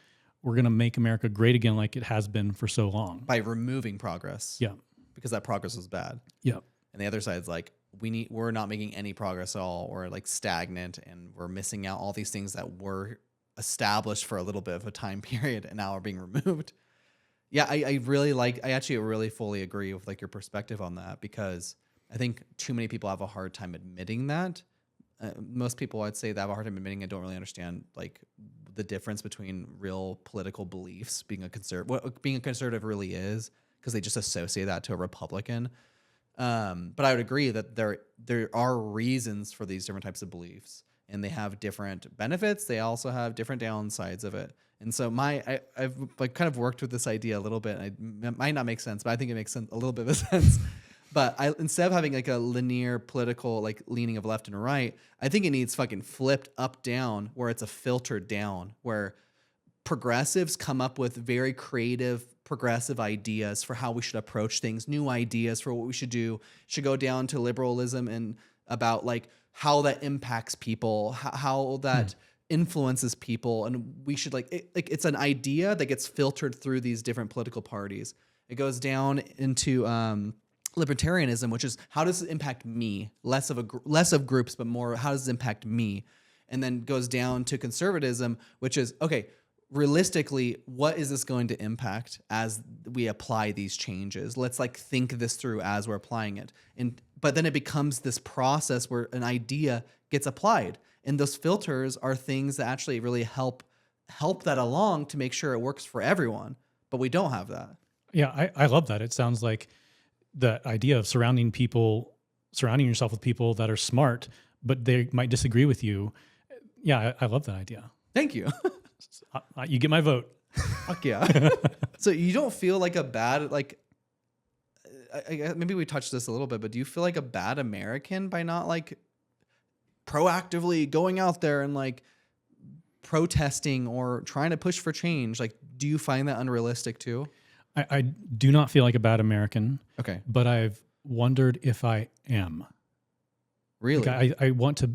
we're going to make America great again like it has been for so long. By removing progress. Yeah. Because that progress was bad. Yeah. And the other side's like, we're not making any progress at all. We're like stagnant and we're missing out all these things that were established for a little bit of a time period and now are being removed. Yeah, I actually really fully agree with like your perspective on that, because I think too many people have a hard time admitting that. Most people, I'd say, that have a hard time admitting it don't really understand like the difference between real political beliefs, what being a conservative really is, because they just associate that to a Republican. But I would agree that there are reasons for these different types of beliefs, and they have different benefits. They also have different downsides of it. And so I've like kind of worked with this idea a little bit. And it might not make sense, but I think it makes sense, a little bit of sense. But instead of having like a linear political like leaning of left and right, I think it needs fucking flipped up down, where it's a filtered down, where progressives come up with very creative progressive ideas for how we should approach things, new ideas for what we should do, should go down to liberalism and about like how that impacts people, how that influences people. And we should it's an idea that gets filtered through these different political parties. It goes down into libertarianism, which is how does it impact me? Less of groups, but more how does it impact me? And then goes down to conservatism, which is, okay, realistically, what is this going to impact as we apply these changes? Let's like think this through as we're applying it. But then it becomes this process where an idea gets applied. And those filters are things that actually really help that along to make sure it works for everyone. But we don't have that. Yeah, I love that. It sounds like the idea of surrounding yourself with people that are smart, but they might disagree with you. Yeah, I love that idea. Thank you. You get my vote. Fuck yeah. So you don't feel like a bad, like, maybe we touched this a little bit, but do you feel like a bad American by not like proactively going out there and like protesting or trying to push for change? Like, do you find that unrealistic too? I do not feel like a bad American. Okay. But I've wondered if I am. Really? Like I want to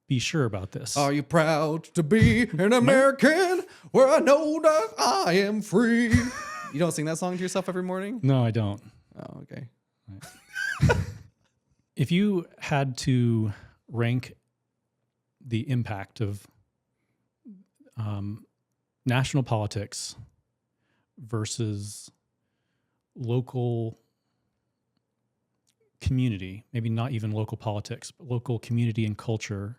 be sure about this. Are you proud to be an American where I know that I am free? You don't sing that song to yourself every morning? No, I don't. Oh, okay. If you had to rank the impact of national politics versus local community, maybe not even local politics, but local community and culture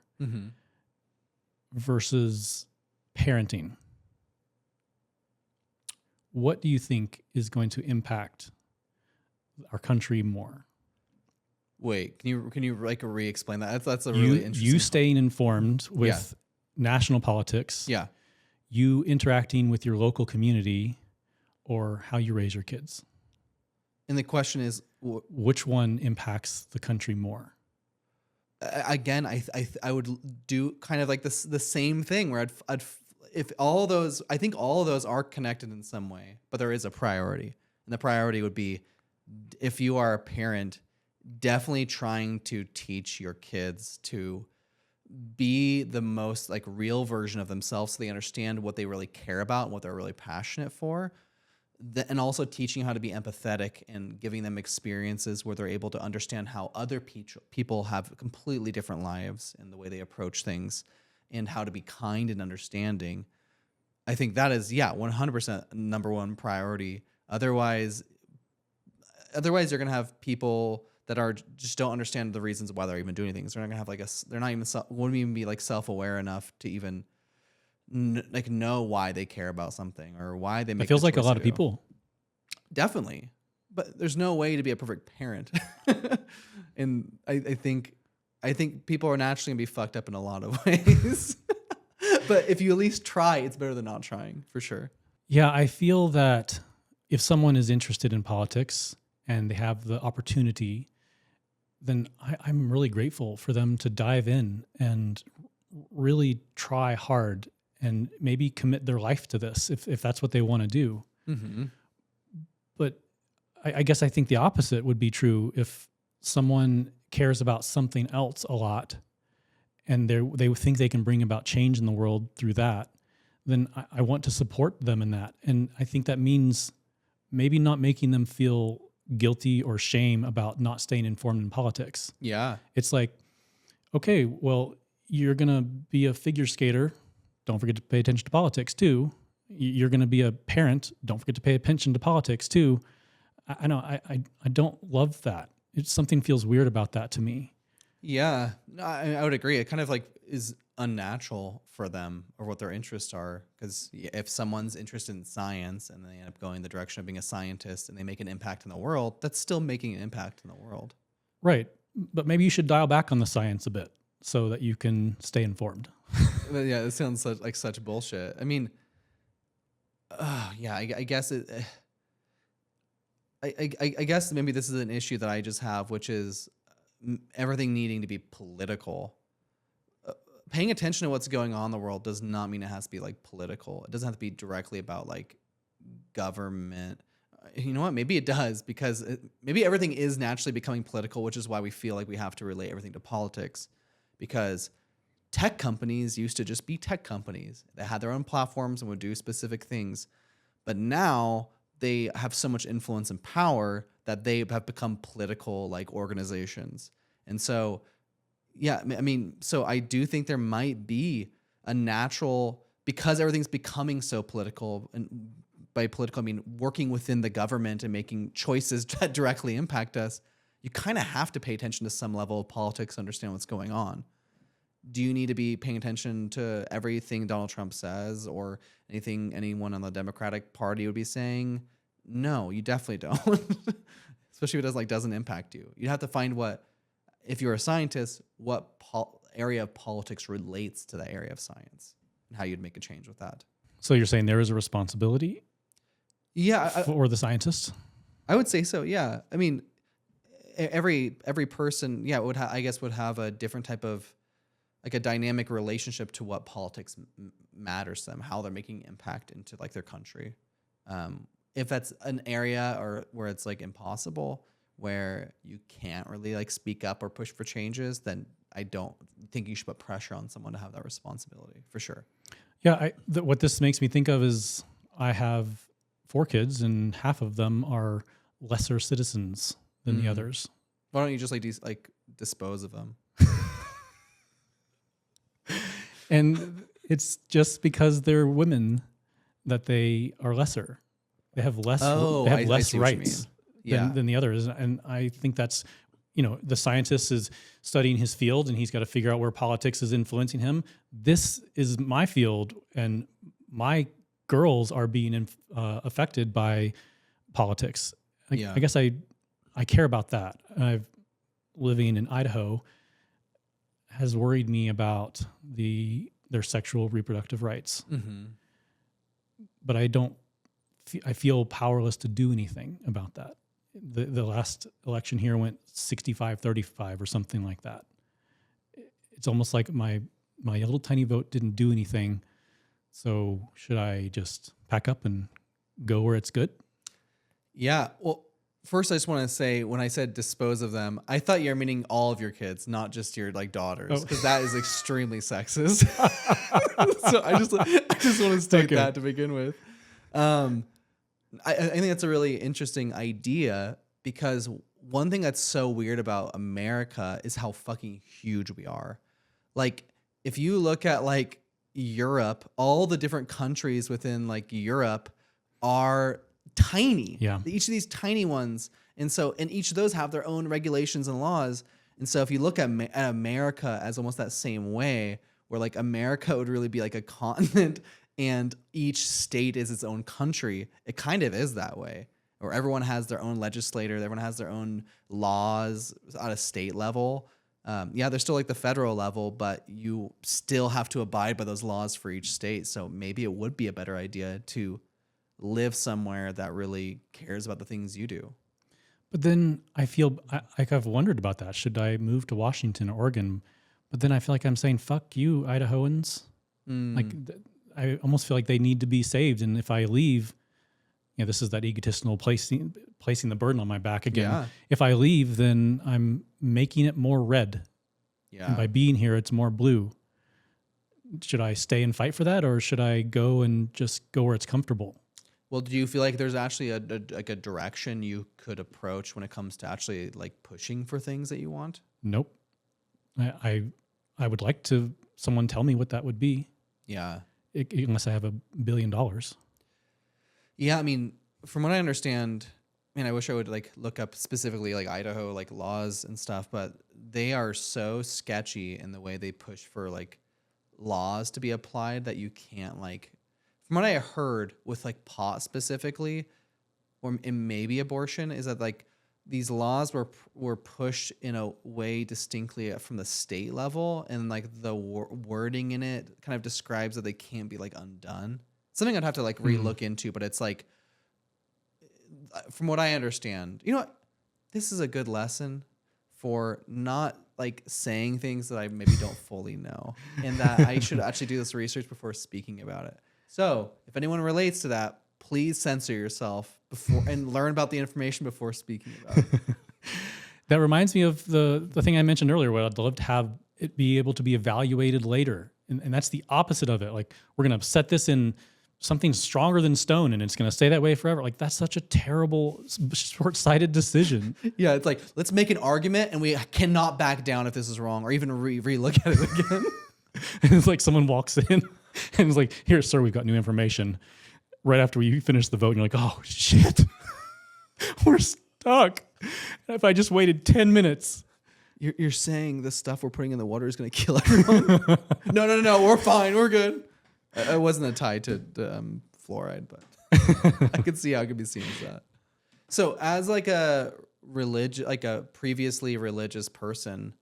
versus parenting, what do you think is going to impact our country more? Wait, can you like re-explain that? That's a really interesting. You staying informed with national politics. Yeah. You interacting with your local community, or how you raise your kids. And the question is, which one impacts the country more? Again, I would do kind of like the same thing where I'd if all of those, I think all of those are connected in some way, but there is a priority. And the priority would be, if you are a parent, definitely trying to teach your kids to be the most like real version of themselves, so they understand what they really care about and what they're really passionate for. And also teaching how to be empathetic and giving them experiences where they're able to understand how other people have completely different lives and the way they approach things, and how to be kind and understanding. I think that is, 100% number one priority. Otherwise you're going to have people that are just don't understand the reasons why they're even doing things. They're not going to have wouldn't even be like self-aware enough to even know why they care about something or why they make. It feels like a lot of people. Definitely, but there's no way to be a perfect parent, and I think people are naturally gonna be fucked up in a lot of ways. But if you at least try, it's better than not trying, for sure. Yeah, I feel that if someone is interested in politics and they have the opportunity, then I'm really grateful for them to dive in and really try hard and maybe commit their life to this if that's what they want to do. Mm-hmm. But I guess I think the opposite would be true if someone cares about something else a lot and they think they can bring about change in the world through that. then I want to support them in that. And I think that means maybe not making them feel guilty or shame about not staying informed in politics. Yeah. It's like, okay, well, you're going to be a figure skater. Don't forget to pay attention to politics too. You're going to be a parent. Don't forget to pay attention to politics too. I know I don't love that. Something feels weird about that to me. Yeah, no, I would agree. It kind of like is unnatural for them or what their interests are. Because if someone's interested in science and they end up going the direction of being a scientist and they make an impact in the world, that's still making an impact in the world. Right. But maybe you should dial back on the science a bit so that you can stay informed. But yeah, it sounds like such bullshit. I mean, yeah, I guess it. I guess maybe this is an issue that I just have, which is everything needing to be political. Paying attention to what's going on in the world does not mean it has to be like political. It doesn't have to be directly about like government. You know what? Maybe it does, because maybe everything is naturally becoming political, which is why we feel like we have to relate everything to politics. Because tech companies used to just be tech companies. They had their own platforms and would do specific things. But now they have so much influence and power that they have become political like organizations. And so, yeah, I mean, so I do think there might be a natural, because everything's becoming so political, and by political, I mean working within the government and making choices that directly impact us, you kind of have to pay attention to some level of politics to understand what's going on. Do you need to be paying attention to everything Donald Trump says or anything anyone on the Democratic Party would be saying? No, you definitely don't. Especially if it doesn't impact you. You'd have to find if you're a scientist, what area of politics relates to that area of science and how you'd make a change with that. So you're saying there is a responsibility for the scientists? I would say so, yeah. I mean, every person, yeah, would have a different type of, like a dynamic relationship to what politics matters to them, how they're making impact into like their country. If that's an area or where it's like impossible, where you can't really like speak up or push for changes, then I don't think you should put pressure on someone to have that responsibility, for sure. Yeah, what this makes me think of is I have 4 kids and half of them are lesser citizens than the others. Why don't you just like dispose of them? And it's just because they're women that they are lesser. They have less. I see rights than the others, and I think that's, the scientist is studying his field, and he's got to figure out where politics is influencing him. This is my field, and my girls are being affected by politics. I guess I care about that. Living in Idaho has worried me about their sexual reproductive rights. Mm-hmm. But I feel powerless to do anything about that. The last election here went 65-35 or something like that. It's almost like my little tiny vote didn't do anything. So should I just pack up and go where it's good? Yeah. Well, first I just want to say, when I said dispose of them, I thought you were meaning all of your kids, not just your like daughters, because that is extremely sexist. So I just want to state that to begin with. I think that's a really interesting idea, because one thing that's so weird about America is how fucking huge we are. Like, if you look at like Europe, all the different countries within like Europe are tiny. Yeah. Each of these tiny ones. And each of those have their own regulations and laws. And so if you look at America as almost that same way, where like America would really be like a continent and each state is its own country, it kind of is that way. Or everyone has their own legislator, everyone has their own laws at a state level. They're still like the federal level, but you still have to abide by those laws for each state. So maybe it would be a better idea to live somewhere that really cares about the things you do. But then I feel like I've wondered about that. Should I move to Washington or Oregon? But then I feel like I'm saying, fuck you, Idahoans. Like, I almost feel like they need to be saved. And if I leave, this is that egotistical placing the burden on my back again. Yeah. If I leave, then I'm making it more red. Yeah. And by being here, it's more blue. Should I stay and fight for that, or should I go and just go where it's comfortable? Well, do you feel like there's actually like a direction you could approach when it comes to actually like pushing for things that you want? Nope. I would like to someone tell me what that would be, Yeah. unless I have $1 billion. Yeah, I mean, from what I understand, man, I wish I would like look up specifically like Idaho like laws and stuff, but they are so sketchy in the way they push for like laws to be applied that you can't like, from what I heard with like pot specifically, or maybe abortion, is that like these laws were pushed in a way distinctly from the state level, and like the wording in it kind of describes that they can't be like undone. Something I'd have to like relook into, but it's like, from what I understand, you know what? This is a good lesson for not like saying things that I maybe don't fully know, and that I should actually do this research before speaking about it. So if anyone relates to that, please censor yourself before and learn about the information before speaking about it. That reminds me of the thing I mentioned earlier, where I'd love to have it be able to be evaluated later. And that's the opposite of it. Like, we're going to set this in something stronger than stone and it's going to stay that way forever. Like, that's such a terrible, short-sighted decision. Yeah, it's like, let's make an argument and we cannot back down if this is wrong, or even re-look at it again. And it's like someone walks in and is like, here, sir, we've got new information. Right after we finish the vote, and you're like, oh, shit. We're stuck. If I just waited 10 minutes. You're saying the stuff we're putting in the water is going to kill everyone? No. We're fine. We're good. I wasn't a tie to fluoride, but I could see how it could be seen as that. So, as like a previously religious person,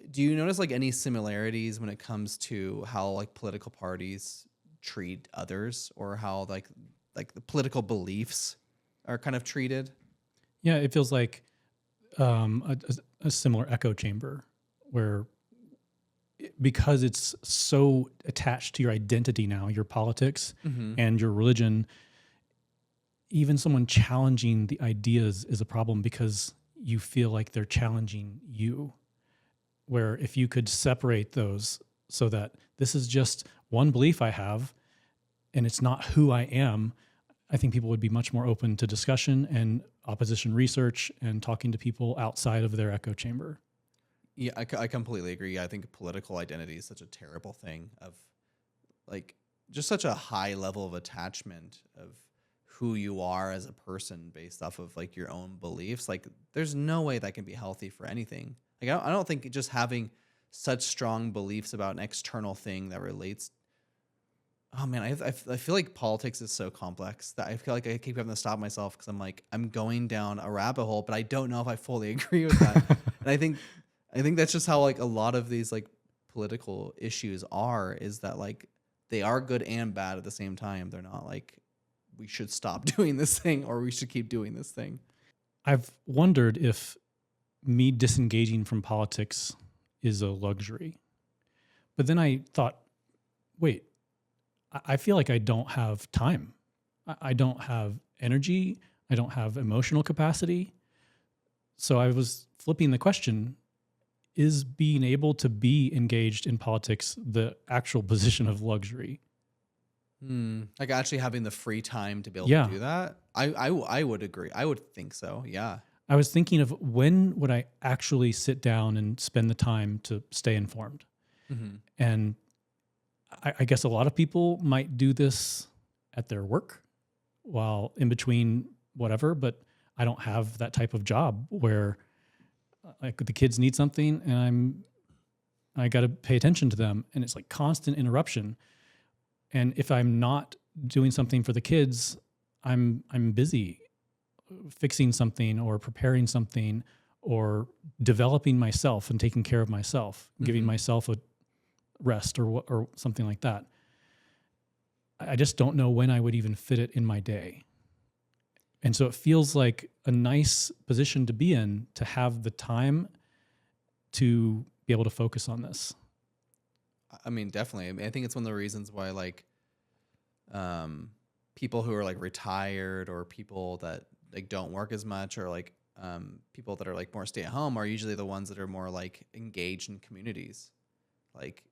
do you notice like any similarities when it comes to how like political parties treat others, or how like the political beliefs are kind of treated? Yeah, it feels like a similar echo chamber where, because it's so attached to your identity now, your politics and your religion, even someone challenging the ideas is a problem because you feel like they're challenging you. Where if you could separate those so that this is just one belief I have and it's not who I am, I think people would be much more open to discussion and opposition research and talking to people outside of their echo chamber. Yeah, I completely agree. I think political identity is such a terrible thing, of like just such a high level of attachment of who you are as a person based off of like your own beliefs. Like, there's no way that can be healthy for anything. Like, I don't think just having such strong beliefs about an external thing that relates. Oh man, I feel like politics is so complex that I feel like I keep having to stop myself, because I'm like, I'm going down a rabbit hole, but I don't know if I fully agree with that. And I think that's just how like a lot of these like political issues are, is that like they are good and bad at the same time. They're not like, we should stop doing this thing or we should keep doing this thing. I've wondered if me disengaging from politics is a luxury. But then I thought, wait, I feel like I don't have time. I don't have energy. I don't have emotional capacity. So I was flipping the question, is being able to be engaged in politics the actual position of luxury? Like actually having the free time to be able Yeah. to do that? I would agree. I would think so. Yeah. I was thinking of, when would I actually sit down and spend the time to stay informed? And I guess a lot of people might do this at their work while in between whatever, but I don't have that type of job where like the kids need something and I got to pay attention to them, and it's like constant interruption. And if I'm not doing something for the kids, I'm busy fixing something or preparing something or developing myself and taking care of myself, giving myself a rest or something like that. I just don't know when I would even fit it in my day. And so it feels like a nice position to be in, to have the time to be able to focus on this. I mean, definitely. I mean, I think it's one of the reasons why like people who are like retired, or people that like don't work as much, or like people that are like more stay at home, are usually the ones that are more like engaged in communities. Like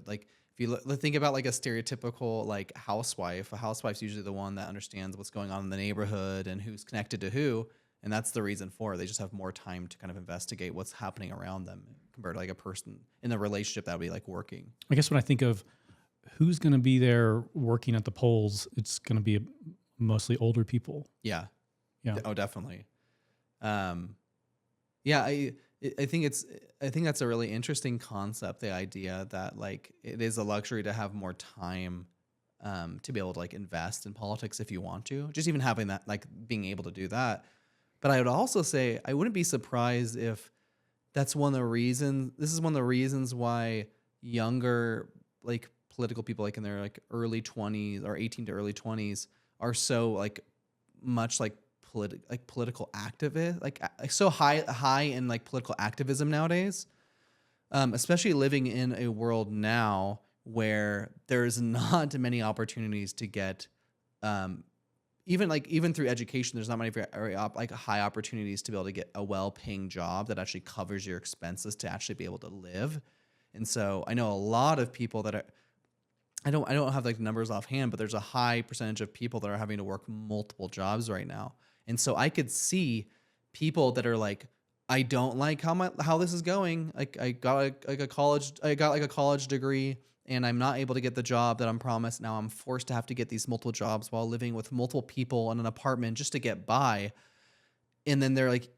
Like if you think about like a stereotypical like housewife, a housewife's usually the one that understands what's going on in the neighborhood and who's connected to who. And that's the reason for it. They just have more time to kind of investigate what's happening around them compared to like a person in a relationship that would be like working. I guess when I think of who's going to be there working at the polls, it's going to be mostly older people. Yeah. Yeah. Oh, definitely. Yeah, I think that's a really interesting concept. The idea that like it is a luxury to have more time to be able to like invest in politics if you want to. Just even having that, like being able to do that. But I would also say I wouldn't be surprised if that's one of the reasons. This is one of the reasons why younger like political people, like in their like early 20s or 18 to early 20s, are so like much like political activist, like so high in like political activism nowadays, especially living in a world now where there's not many opportunities to get, even through education, there's not many like high opportunities to be able to get a well-paying job that actually covers your expenses to actually be able to live. And so I know a lot of people that are, I don't have like numbers offhand, but there's a high percentage of people that are having to work multiple jobs right now. And so I could see people that are like, I don't like how this is going. Like I got a college degree and I'm not able to get the job that I'm promised. Now I'm forced to have to get these multiple jobs while living with multiple people in an apartment just to get by. And then they're like,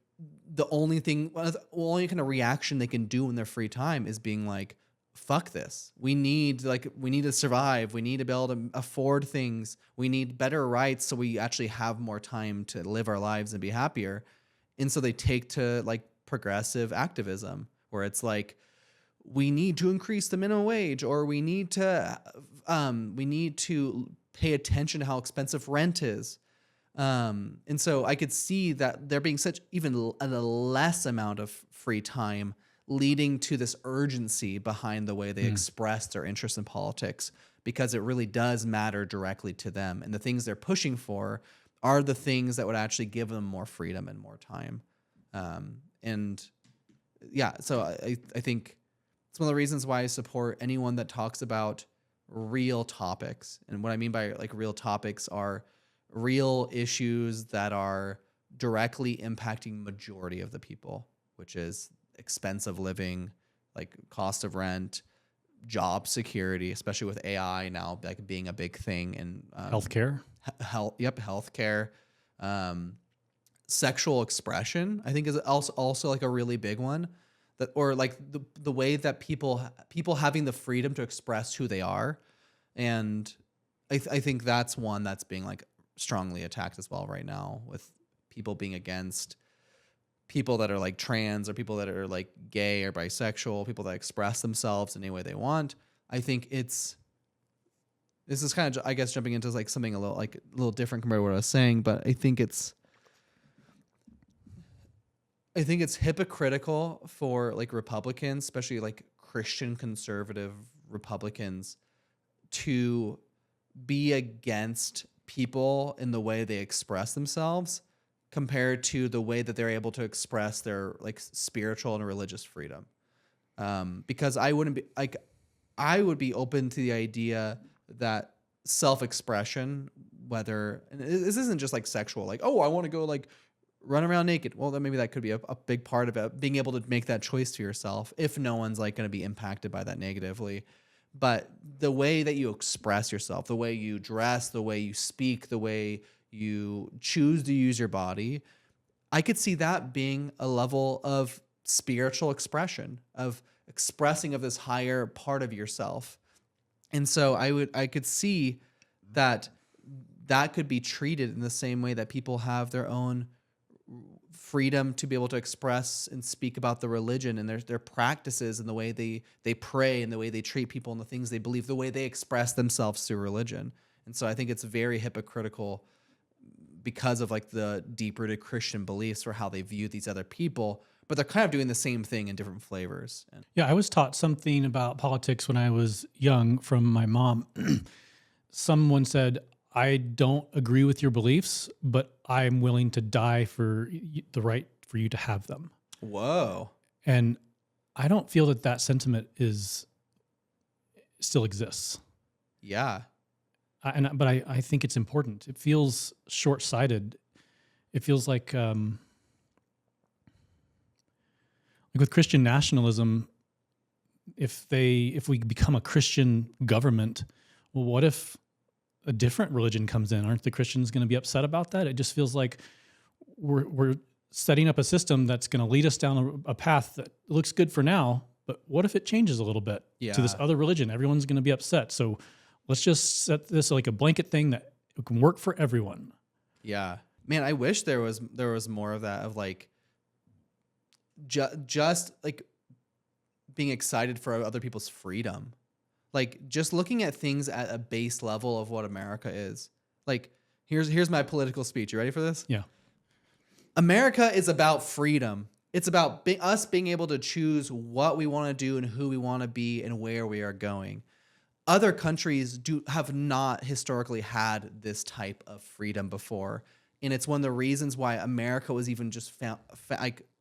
the only kind of reaction they can do in their free time is being like, fuck this. We need to survive. We need to be able to afford things. We need better rights so we actually have more time to live our lives and be happier. And so they take to like progressive activism where it's like, we need to increase the minimum wage, or we need to pay attention to how expensive rent is. And so I could see that there being such even a less amount of free time leading to this urgency behind the way they express their interest in politics, because it really does matter directly to them. And the things they're pushing for are the things that would actually give them more freedom and more time. And yeah, so I think it's one of the reasons why I support anyone that talks about real topics. And what I mean by like real topics are real issues that are directly impacting majority of the people, which is expensive living, like cost of rent, job security, especially with AI now like being a big thing, and Healthcare. Healthcare, sexual expression. I think is also like a really big one, that or like the way that people having the freedom to express who they are, and I think that's one that's being like strongly attacked as well right now, with people being against people that are like trans or people that are like gay or bisexual, people that express themselves in any way they want. I think this is kind of, I guess, jumping into like something a little different compared to what I was saying, but I think it's hypocritical for like Republicans, especially like Christian conservative Republicans, to be against people in the way they express themselves compared to the way that they're able to express their like spiritual and religious freedom. Because I would be open to the idea that self-expression, whether, and this isn't just like sexual, like, oh, I want to go like run around naked. Well, then maybe that could be a big part of it, being able to make that choice for yourself if no one's like going to be impacted by that negatively. But the way that you express yourself, the way you dress, the way you speak, the way you choose to use your body, I could see that being a level of spiritual expression, of expressing of this higher part of yourself. And so I could see that could be treated in the same way that people have their own freedom to be able to express and speak about the religion and their practices and the way they pray and the way they treat people and the things they believe, the way they express themselves through religion. And so I think it's very hypocritical because of like the deep-rooted Christian beliefs for how they view these other people, but they're kind of doing the same thing in different flavors. Yeah, I was taught something about politics when I was young from my mom. Someone said, I don't agree with your beliefs, but I'm willing to die for the right for you to have them. Whoa. And I don't feel that sentiment is still exists. Yeah. But I think it's important. It feels short-sighted. It feels like with Christian nationalism, if we become a Christian government, well, what if a different religion comes in? Aren't the Christians going to be upset about that? It just feels like we're setting up a system that's going to lead us down a path that looks good for now, but what if it changes a little bit to this Yeah. other religion? Everyone's going to be upset. So let's just set this like a blanket thing that can work for everyone. Yeah. Man, I wish there was more of that, of like just like being excited for other people's freedom. Like just looking at things at a base level of what America is. Like here's my political speech. You ready for this? Yeah. America is about freedom. It's about us being able to choose what we want to do and who we want to be and where we are going. Other countries have not historically had this type of freedom before, and it's one of the reasons why America was even just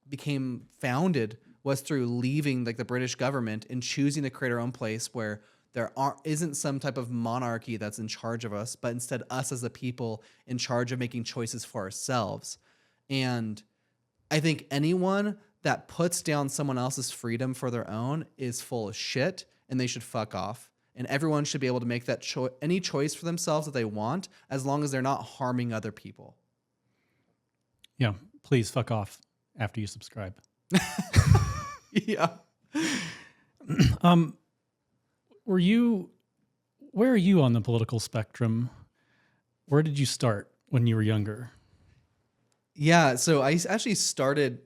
became founded, was through leaving like the British government and choosing to create our own place where there isn't some type of monarchy that's in charge of us, but instead us as the people in charge of making choices for ourselves. And I think anyone that puts down someone else's freedom for their own is full of shit, and they should fuck off. And everyone should be able to make that any choice for themselves that they want, as long as they're not harming other people. Yeah. Please fuck off after you subscribe. Yeah. Where are you on the political spectrum? Where did you start when you were younger? Yeah, so I actually started.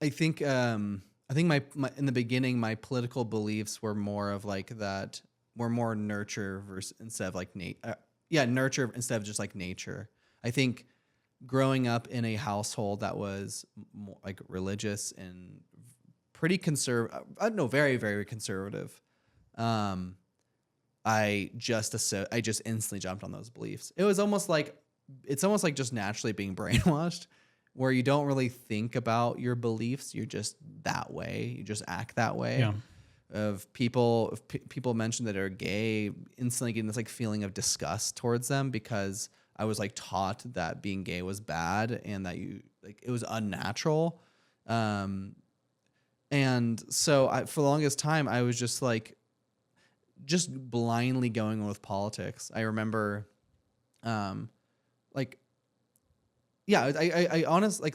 I think my in the beginning, my political beliefs were more of like that. Were more nurture versus instead of like nurture instead of just like nature. I think growing up in a household that was more like religious and pretty conservative, very very conservative. I just instantly jumped on those beliefs. It's almost like just naturally being brainwashed, where you don't really think about your beliefs. You're just that way. You just act that way. Yeah. If people mention that are gay, instantly getting this like feeling of disgust towards them, because I was like taught that being gay was bad and that it was unnatural. And so for the longest time, I was just blindly going with politics. I remember, I honestly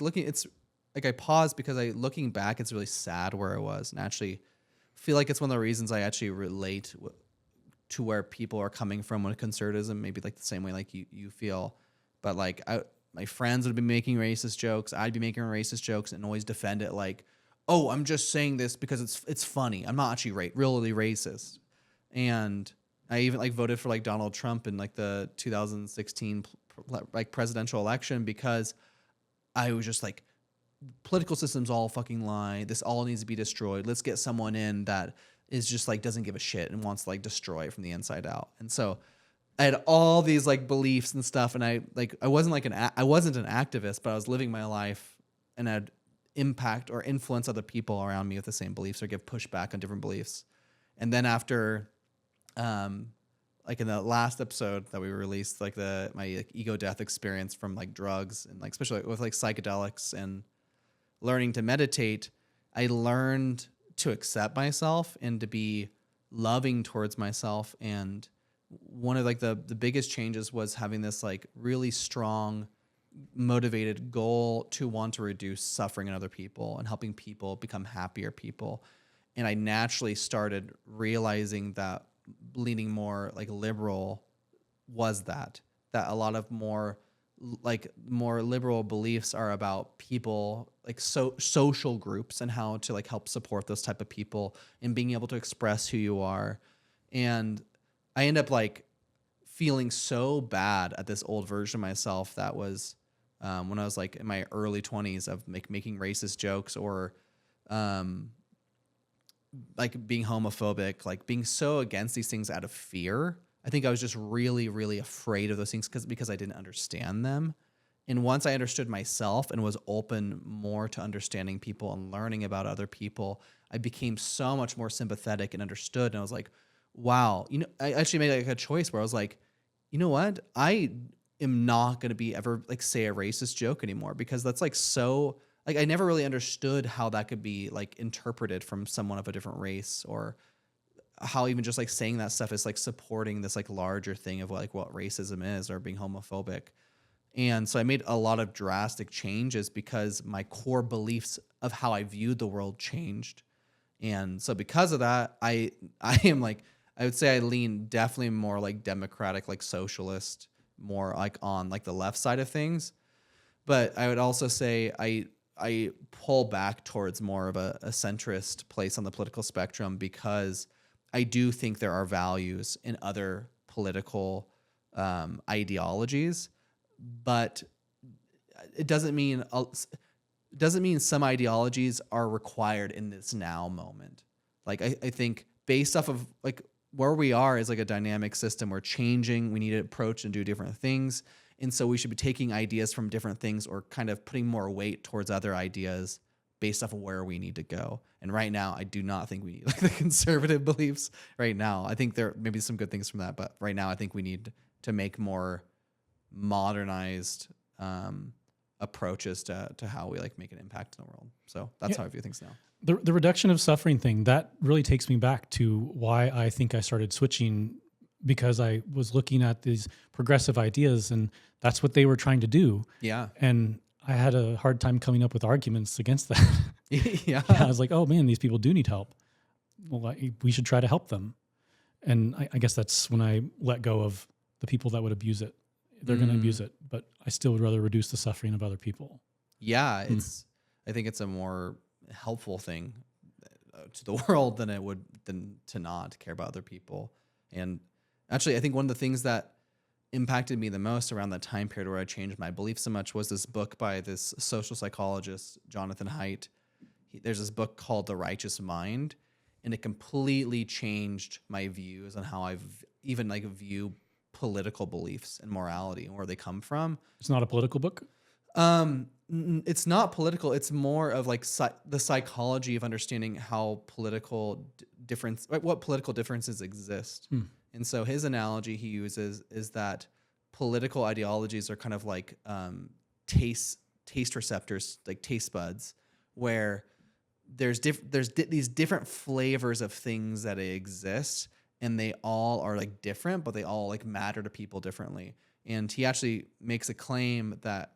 I paused because looking back, it's really sad where I was, and actually feel like it's one of the reasons I actually relate to where people are coming from with conservatism, maybe like the same way like you feel. But like my friends would be making racist jokes, I'd be making racist jokes, and always defend it like, oh, I'm just saying this because it's funny. I'm not actually really racist. And I even like voted for like Donald Trump in like the 2016 like presidential election, because I was just like, political systems all fucking lie. This all needs to be destroyed. Let's get someone in that is just like doesn't give a shit and wants to like destroy it from the inside out. And so I had all these like beliefs and stuff, and I wasn't an activist, but I was living my life and I'd impact or influence other people around me with the same beliefs or give pushback on different beliefs. And then after like in the last episode that we released, like my like ego death experience from like drugs and like especially with like psychedelics and learning to meditate, I learned to accept myself and to be loving towards myself. And one of like the biggest changes was having this like really strong, motivated goal to want to reduce suffering in other people and helping people become happier people. And I naturally started realizing that leaning more like liberal was that a lot of more liberal beliefs are about people like social groups and how to like help support those type of people and being able to express who you are. And I end up like feeling so bad at this old version of myself that was when I was like in my early 20s of making racist jokes or like being homophobic, like being so against these things out of fear. I think I was just really, really afraid of those things because I didn't understand them. And once I understood myself and was open more to understanding people and learning about other people, I became so much more sympathetic and understood. And I was like, wow, I actually made like a choice where I was like, you know what? I am not going to be ever like say a racist joke anymore, because that's like so like I never really understood how that could be like interpreted from someone of a different race, or how even just like saying that stuff is like supporting this like larger thing of like what racism is or being homophobic. And so I made a lot of drastic changes because my core beliefs of how I viewed the world changed. And so because of that, I am like, I would say I lean definitely more like democratic, like socialist, more like on like the left side of things. But I would also say I pull back towards more of a centrist place on the political spectrum, because I do think there are values in other political ideologies, but it doesn't mean some ideologies are required in this now moment. Like I think based off of like where we are is like a dynamic system. We're changing. We need to approach and do different things. And so we should be taking ideas from different things, or kind of putting more weight towards other ideas based off of where we need to go. And right now, I do not think we need like the conservative beliefs right now. I think there may be some good things from that, but right now I think we need to make more modernized approaches to how we like make an impact in the world. So that's how I view things now. The reduction of suffering thing, that really takes me back to why I think I started switching, because I was looking at these progressive ideas and that's what they were trying to do. Yeah. And I had a hard time coming up with arguments against that. Yeah. I was like, oh man, these people do need help. Well, we should try to help them. And I guess that's when I let go of the people that would abuse it. They're going to abuse it, but I still would rather reduce the suffering of other people. Yeah. I think it's a more helpful thing to the world than to not care about other people. And actually, I think one of the things that impacted me the most around that time period where I changed my beliefs so much was this book by this social psychologist, Jonathan Haidt. There's this book called The Righteous Mind, and it completely changed my views on how even like view political beliefs and morality and where they come from. It's not a political book? It's not political. It's more of like the psychology of understanding how political what political differences exist. And so his analogy he uses is that political ideologies are kind of like taste receptors, like taste buds, where there's these different flavors of things that exist, and they all are like different, but they all like matter to people differently. And he actually makes a claim that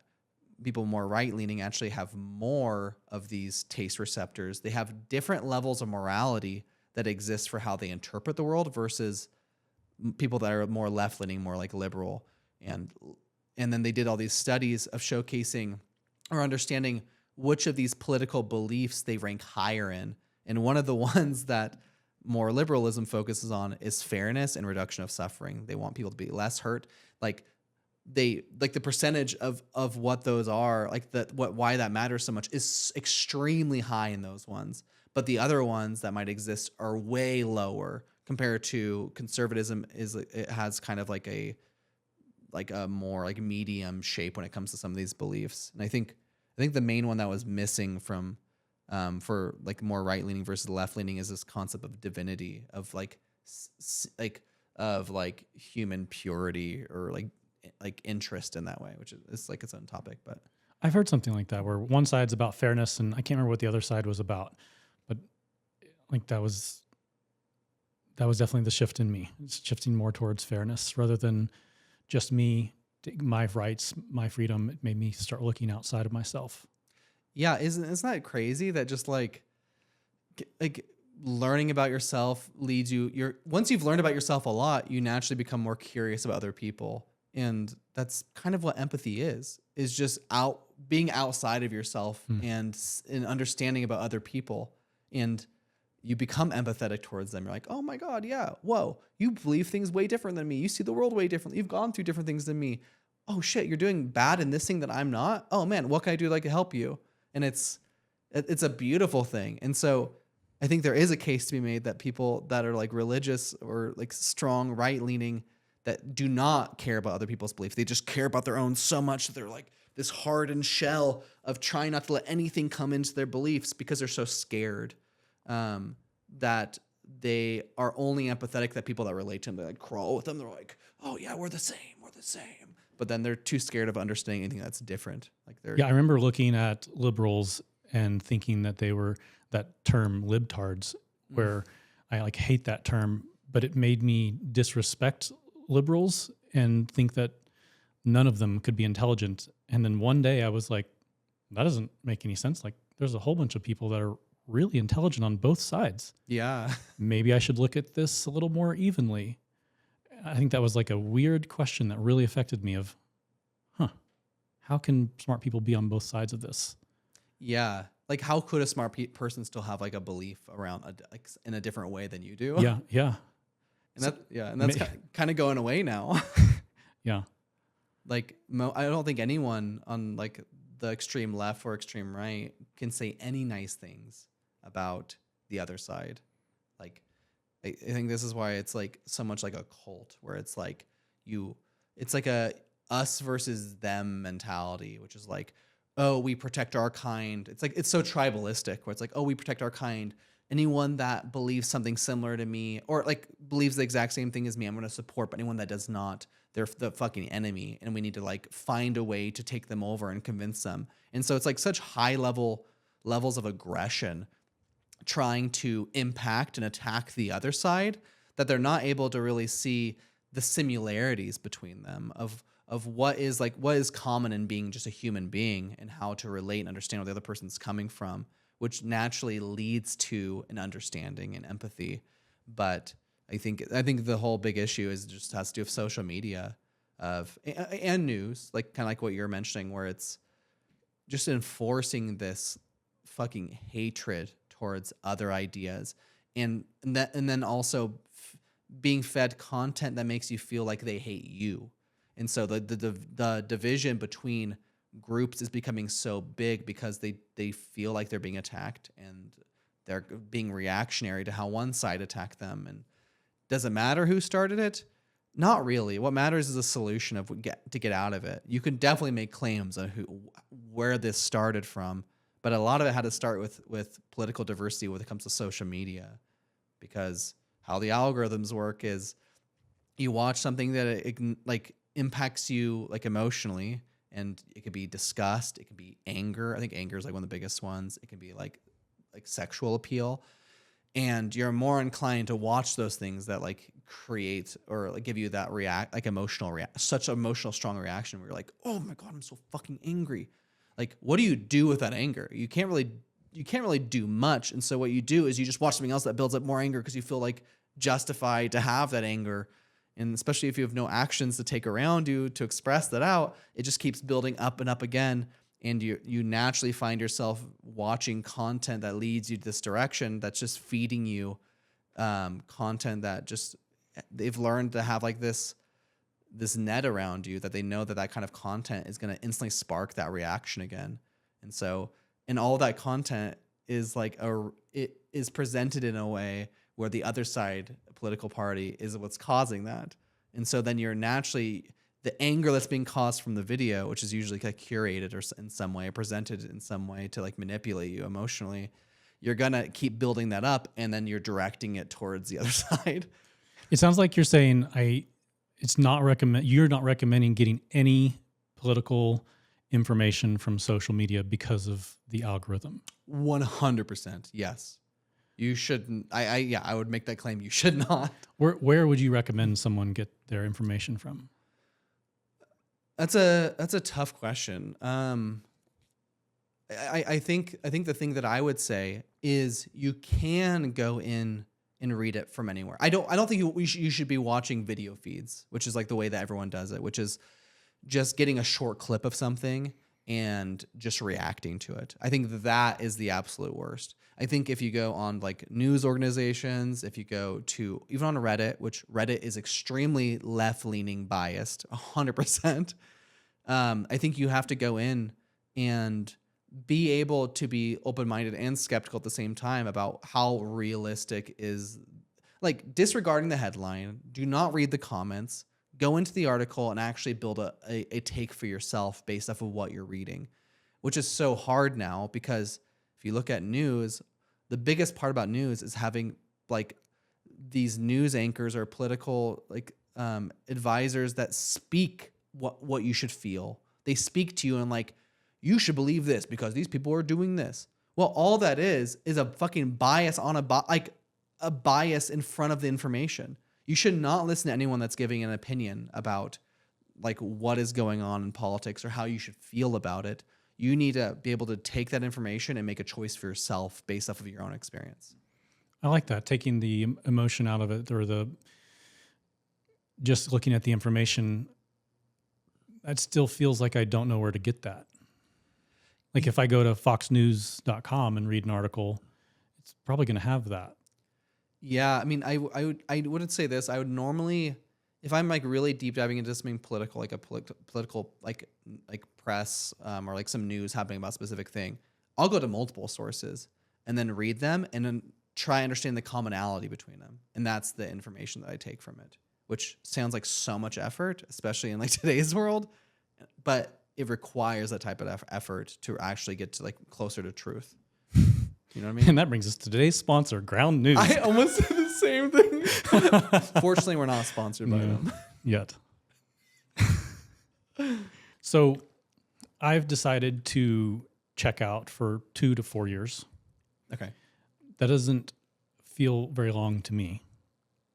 people more right-leaning actually have more of these taste receptors. They have different levels of morality that exist for how they interpret the world versus people that are more left-leaning, more like liberal. And then they did all these studies of showcasing or understanding which of these political beliefs they rank higher in. And one of the ones that more liberalism focuses on is fairness and reduction of suffering. They want people to be less hurt. Like the percentage of what those are, like why that matters so much is extremely high in those ones. But the other ones that might exist are way lower compared to conservatism. It has kind of like a more like medium shape when it comes to some of these beliefs. And I think the main one that was missing from for like more right leaning versus left leaning is this concept of divinity, of of human purity, or like interest in that way, which is like its own topic. But I've heard something like that where one side's about fairness and I can't remember what the other side was about, but like that was definitely the shift in me. It's shifting more towards fairness rather than just me, my rights, my freedom. It made me start looking outside of myself. Yeah, isn't that crazy that just like learning about yourself leads you, once you've learned about yourself a lot, you naturally become more curious about other people. And that's kind of what empathy is just being outside of yourself and understanding about other people. And you become empathetic towards them. You're like, oh my God, yeah, whoa, you believe things way different than me. You see the world way differently. You've gone through different things than me. Oh shit, you're doing bad in this thing that I'm not. Oh man, what can I do to help you? And it's a beautiful thing. And so I think there is a case to be made that people that are like religious or like strong right leaning that do not care about other people's beliefs, they just care about their own so much that they're like this hardened shell of trying not to let anything come into their beliefs because they're so scared that they are only empathetic that people that relate to them, they like crawl with them. They're like, oh yeah, we're the same. We're the same. But then they're too scared of understanding anything that's different. Like they're, Yeah, I remember looking at liberals and thinking that they were that term libtards, where I like hate that term, but it made me disrespect liberals and think that none of them could be intelligent. And then one day I was like, that doesn't make any sense. Like there's a whole bunch of people that are really intelligent on both sides. yeah. Maybe I should look at this a little more evenly. I think that was like a weird question that really affected me of, how can smart people be on both sides of this? Yeah. Like how could a smart person still have like a belief around like in a different way than you do? Yeah, yeah. And that's kind of going away now. Yeah. Like I don't think anyone on like the extreme left or extreme right can say any nice things about the other side. Like I think this is why it's like so much like a cult where it's like it's like a us versus them mentality, which is like, oh, we protect our kind. It's like, it's so tribalistic where it's like, oh, we protect our kind. Anyone that believes something similar to me or like believes the exact same thing as me, I'm going to support. But anyone that does not, they're the fucking enemy. And we need to like find a way to take them over and convince them. And so it's like such high levels of aggression trying to impact and attack the other side that they're not able to really see the similarities between them of what is common in being just a human being and how to relate and understand where the other person's coming from, which naturally leads to an understanding and empathy. But I think the whole big issue is just has to do with social media and news, like kind of like what you're mentioning, where it's just enforcing this fucking hatred towards other ideas and then also being fed content that makes you feel like they hate you. And so the division between groups is becoming so big because they feel like they're being attacked and they're being reactionary to how one side attacked them. And does it matter who started it? Not really. What matters is a solution of to get out of it. You can definitely make claims on where this started from, but a lot of it had to start with political diversity when it comes to social media, because how the algorithms work is you watch something that it like impacts you like emotionally, and it could be disgust, it could be anger. I think anger is like one of the biggest ones. It can be like sexual appeal, and you're more inclined to watch those things that like create or like give you that such emotional strong reaction where you're like, oh my god, I'm so fucking angry. Like, what do you do with that anger? You can't really do much. And so what you do is you just watch something else that builds up more anger because you feel like justified to have that anger. And especially if you have no actions to take around you to express that out, it just keeps building up and up again. And you naturally find yourself watching content that leads you to this direction that's just feeding you content that just they've learned to have like this net around you that they know that kind of content is going to instantly spark that reaction again. And so, and all that content is like it is presented in a way where the other side, political party, is what's causing that. And so then you're naturally, the anger that's being caused from the video, which is usually like curated or in some way, presented in some way to like manipulate you emotionally, you're going to keep building that up and then you're directing it towards the other side. It sounds like you're saying you're not recommending getting any political information from social media because of the algorithm. 100%. Yes. You shouldn't. I would make that claim. You should not. Where would you recommend someone get their information from? That's a tough question. I think the thing that I would say is you can go in and read it from anywhere. I don't think you should be watching video feeds, which is like the way that everyone does it, which is just getting a short clip of something and just reacting to it. I think that is the absolute worst. I think if you go on like news organizations, if you go to even on Reddit, which Reddit is extremely left-leaning biased, 100%. I think you have to go in and be able to be open-minded and skeptical at the same time about how realistic is, like, disregarding the headline. Do not read the comments. Go into the article and actually build a take for yourself based off of what you're reading, which is so hard now because if you look at news, the biggest part about news is having like these news anchors or political advisors that speak what you should feel. They speak to you and like, you should believe this because these people are doing this. Well, all that is a fucking bias on a bias in front of the information. You should not listen to anyone that's giving an opinion about like what is going on in politics or how you should feel about it. You need to be able to take that information and make a choice for yourself based off of your own experience. I like that, taking the emotion out of it, or the just looking at the information. That still feels like I don't know where to get that. Like if I go to foxnews.com and read an article, it's probably going to have that. Yeah, I mean, I wouldn't say this. I would normally, if I'm like really deep diving into something political, like a political like press or like some news happening about a specific thing, I'll go to multiple sources and then read them and then try and understand the commonality between them. And that's the information that I take from it, which sounds like so much effort, especially in like today's world, but it requires that type of effort to actually get to like closer to truth. You know what I mean? And that brings us to today's sponsor, Ground News. I almost said the same thing. Fortunately, we're not sponsored by them yet. So I've decided to check out for 2 to 4 years. Okay. That doesn't feel very long to me,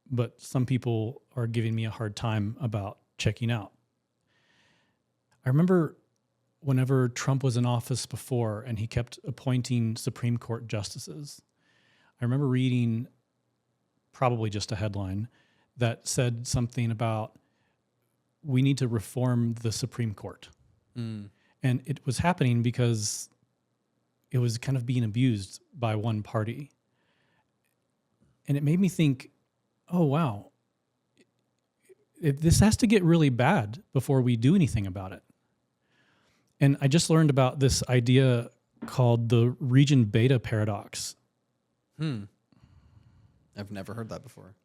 but some people are giving me a hard time about checking out. I remember whenever Trump was in office before and he kept appointing Supreme Court justices, I remember reading probably just a headline that said something about we need to reform the Supreme Court. And it was happening because it was kind of being abused by one party. And it made me think, oh, wow, this has to get really bad before we do anything about it. And I just learned about this idea called the region beta paradox. I've never heard that before.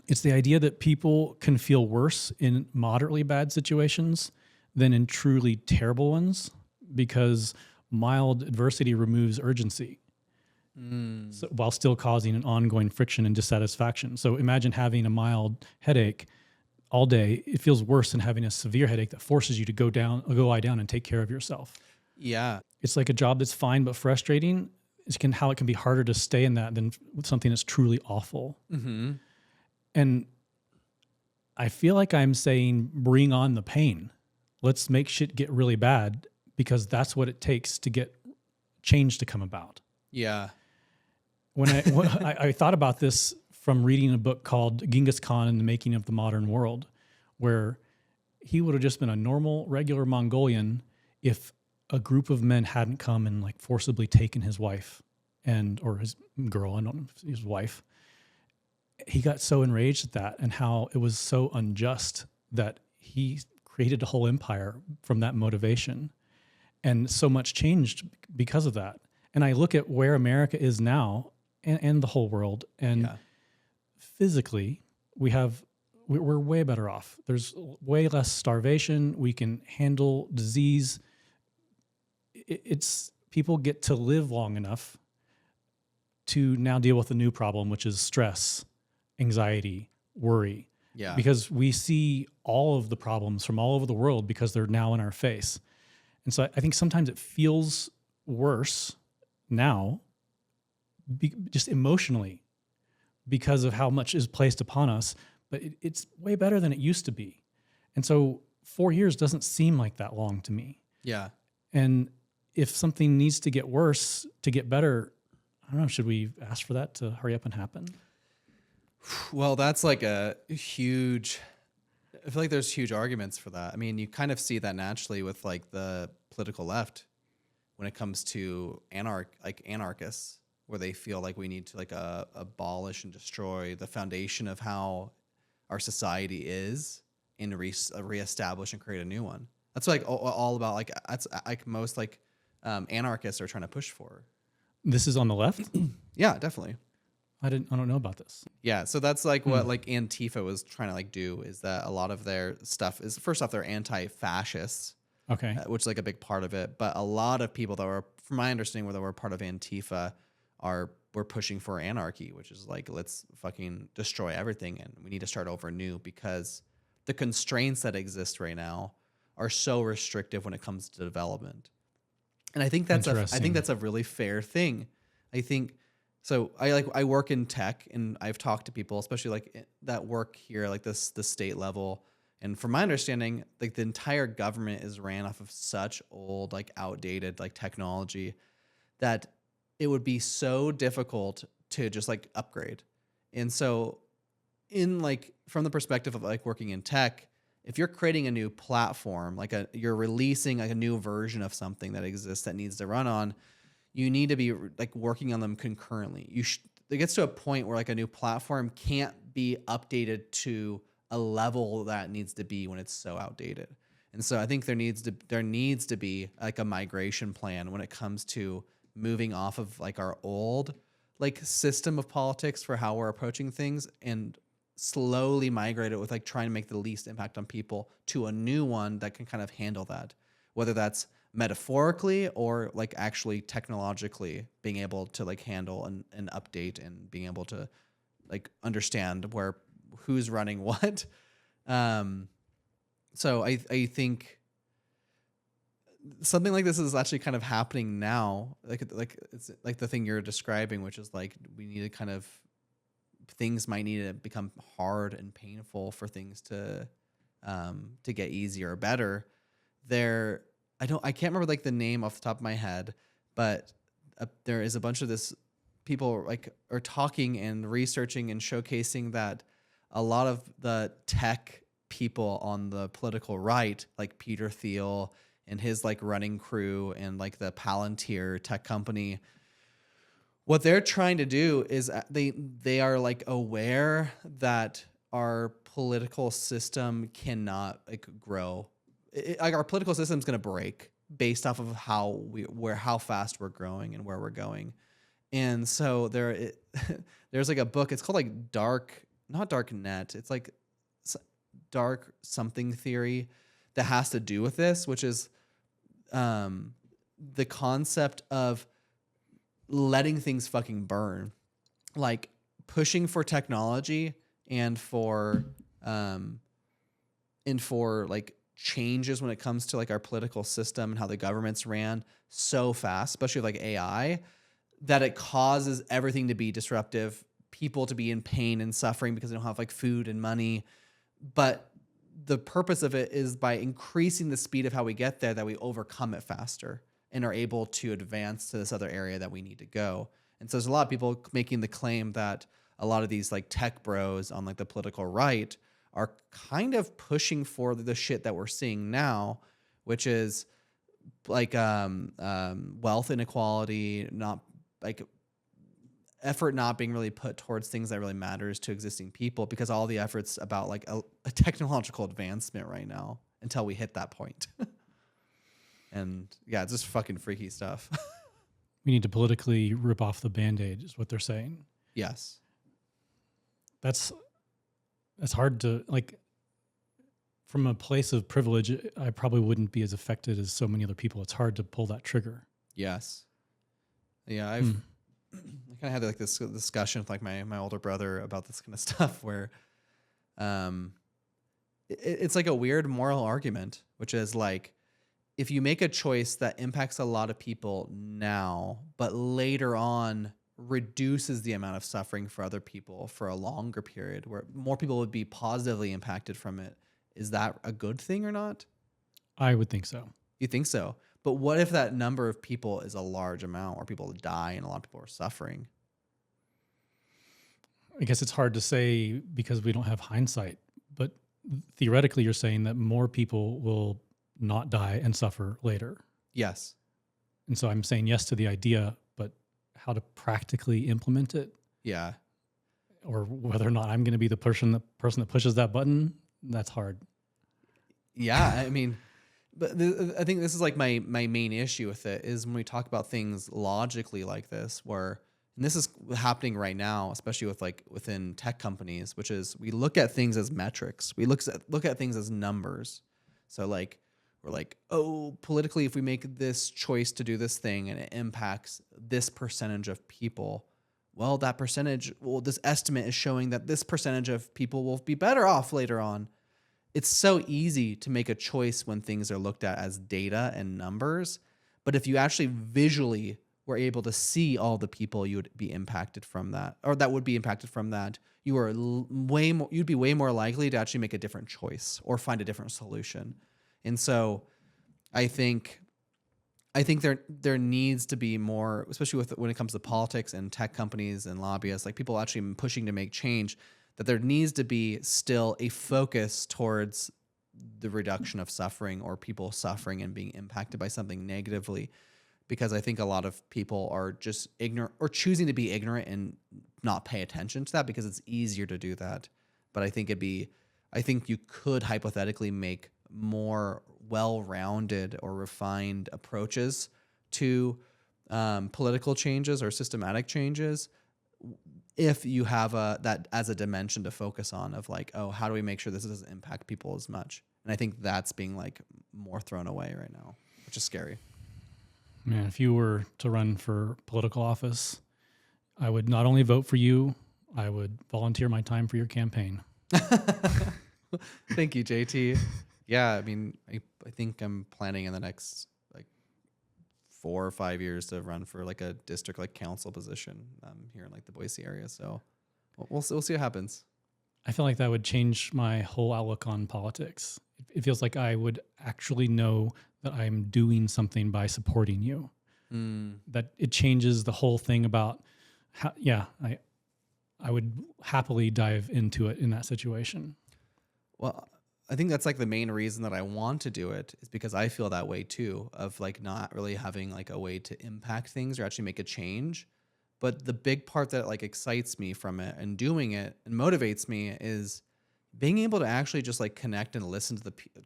It's the idea that people can feel worse in moderately bad situations than in truly terrible ones because mild adversity removes urgency, so, while still causing an ongoing friction and dissatisfaction. So imagine having a mild headache all day. It feels worse than having a severe headache that forces you to go lie down and take care of yourself. Yeah. It's like a job that's fine but frustrating. How it can be harder to stay in that than with something that's truly awful. Mm-hmm. And I feel like I'm saying, bring on the pain. Let's make shit get really bad because that's what it takes to get change to come about. Yeah. When I thought about this from reading a book called Genghis Khan and the Making of the Modern World, where he would have just been a normal, regular Mongolian if a group of men hadn't come and like forcibly taken his wife or his girl, I don't know, his wife. He got so enraged at that and how it was so unjust that he created a whole empire from that motivation. And so much changed because of that. And I look at where America is now and the whole world, and physically we're way better off. There's way less starvation. We can handle disease. It's people get to live long enough to now deal with a new problem, which is stress, anxiety, worry. Yeah. Because we see all of the problems from all over the world because they're now in our face. And so I think sometimes it feels worse now, just emotionally, because of how much is placed upon us, but it's way better than it used to be. And so 4 years doesn't seem like that long to me. Yeah. And if something needs to get worse to get better, I don't know, should we ask for that to hurry up and happen? Well, that's like I feel like there's huge arguments for that. I mean, you kind of see that naturally with like the political left when it comes to anarchists, where they feel like we need to like abolish and destroy the foundation of how our society is and reestablish and create a new one. That's like all about like that's like most like anarchists are trying to push for. This is on the left? Yeah, definitely. I don't know about this. Yeah, so that's like what like Antifa was trying to like do, is that a lot of their stuff is, first off, they're anti-fascists, Okay. which is like a big part of it. But a lot of people that were, from my understanding, that were part of Antifa we're pushing for anarchy, which is like, let's fucking destroy everything and we need to start over new because the constraints that exist right now are so restrictive when it comes to development. And I think that's a really fair thing. I think so. I work in tech, and I've talked to people, especially like that work here, like the state level. And from my understanding, like the entire government is ran off of such old, like outdated, like technology that it would be so difficult to just like upgrade. And so, in like from the perspective of like working in tech, if you're creating a new platform, you're releasing like a new version of something that exists that needs to run on, you need to be like working on them concurrently. It gets to a point where like a new platform can't be updated to a level that needs to be when it's so outdated. And so I think there needs to be like a migration plan when it comes to moving off of like our old like system of politics for how we're approaching things and slowly migrate it with like trying to make the least impact on people to a new one that can kind of handle that, whether that's metaphorically or like actually technologically being able to like handle and update and being able to like understand who's running what. So I think something like this is actually kind of happening now. Like it's like the thing you're describing, which is like we need to kind of things might need to become hard and painful for things to get easier or better. I can't remember like the name off the top of my head, but there is a bunch of this people like are talking and researching and showcasing that a lot of the tech people on the political right, like Peter Thiel and his like running crew and like the Palantir tech company, what they're trying to do is they are like aware that our political system cannot like grow. Like our political system is going to break based off of how fast we're growing and where we're going. And so there's like a book. It's called like not Dark Net. It's like Dark Something Theory that has to do with this, which is the concept of letting things fucking burn, like pushing for technology and for like changes when it comes to like our political system and how the government's ran so fast, especially like AI, that it causes everything to be disruptive, people to be in pain and suffering because they don't have like food and money. But the purpose of it is by increasing the speed of how we get there, that we overcome it faster and are able to advance to this other area that we need to go. And so there's a lot of people making the claim that a lot of these like tech bros on like the political right are kind of pushing for the shit that we're seeing now, which is like wealth inequality, not like effort not being really put towards things that really matters to existing people, because all the efforts about like a technological advancement right now until we hit that point. And yeah, it's just fucking freaky stuff. We need to politically rip off the Band-Aid is what they're saying. Yes. That's hard to, like, from a place of privilege, I probably wouldn't be as affected as so many other people. It's hard to pull that trigger. Yes. Yeah, I kind of had like this discussion with like my older brother about this kind of stuff where it's like a weird moral argument, which is like, if you make a choice that impacts a lot of people now, but later on reduces the amount of suffering for other people for a longer period where more people would be positively impacted from it, is that a good thing or not? I would think so. You think so? But what if that number of people is a large amount where people die and a lot of people are suffering? I guess it's hard to say because we don't have hindsight, but theoretically you're saying that more people will not die and suffer later. Yes. And so I'm saying yes to the idea, but how to practically implement it? Yeah. Or whether or not I'm going to be the person that pushes that button, that's hard. Yeah, I mean, but I think this is like my main issue with it is when we talk about things logically like this, where, and this is happening right now, especially with like within tech companies, which is we look at things as metrics. We look at things as numbers. So like we're like, oh, politically, if we make this choice to do this thing and it impacts this percentage of people, well, that percentage, well, this estimate is showing that this percentage of people will be better off later on. It's so easy to make a choice when things are looked at as data and numbers. But if you actually visually were able to see all the people you would be impacted from that, or that would be impacted from that, you are you'd be way more likely to actually make a different choice or find a different solution. And so I think there needs to be more, especially when it comes to politics and tech companies and lobbyists, like people actually pushing to make change, that there needs to be still a focus towards the reduction of suffering or people suffering and being impacted by something negatively. Because I think a lot of people are just ignorant or choosing to be ignorant and not pay attention to that because it's easier to do that. But I think you could hypothetically make more well-rounded or refined approaches to political changes or systematic changes if you have that as a dimension to focus on of like, oh, how do we make sure this doesn't impact people as much? And I think that's being like more thrown away right now, which is scary. Man, if you were to run for political office, I would not only vote for you, I would volunteer my time for your campaign. Thank you, JT. Yeah, I mean, I think I'm planning in the next like 4 or 5 years to run for like a district like council position here in like the Boise area. So we'll see what happens. I feel like that would change my whole outlook on politics. It feels like I would actually know that I'm doing something by supporting you. That it changes the whole thing about how, I would happily dive into it in that situation. Well, I think that's like the main reason that I want to do it is because I feel that way too, of like not really having like a way to impact things or actually make a change. But the big part that like excites me from it and doing it and motivates me is being able to actually just like connect and listen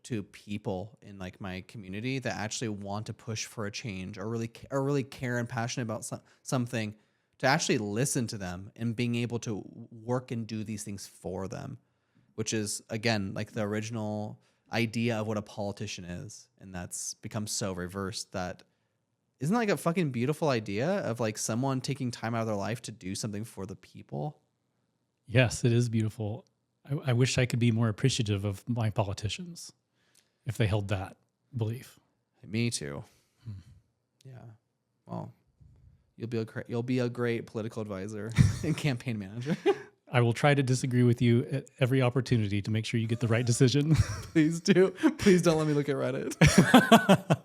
to people in like my community that actually want to push for a change or really care and passionate about something, to actually listen to them and being able to work and do these things for them, which is again like the original idea of what a politician is. And that's become so reversed. That isn't like a fucking beautiful idea of like someone taking time out of their life to do something for the people. Yes, it is beautiful. I wish I could be more appreciative of my politicians if they held that belief. Me too. Yeah. Well, you'll be a great political advisor and campaign manager. I will try to disagree with you at every opportunity to make sure you get the right decision. Please do. Please don't let me look at Reddit.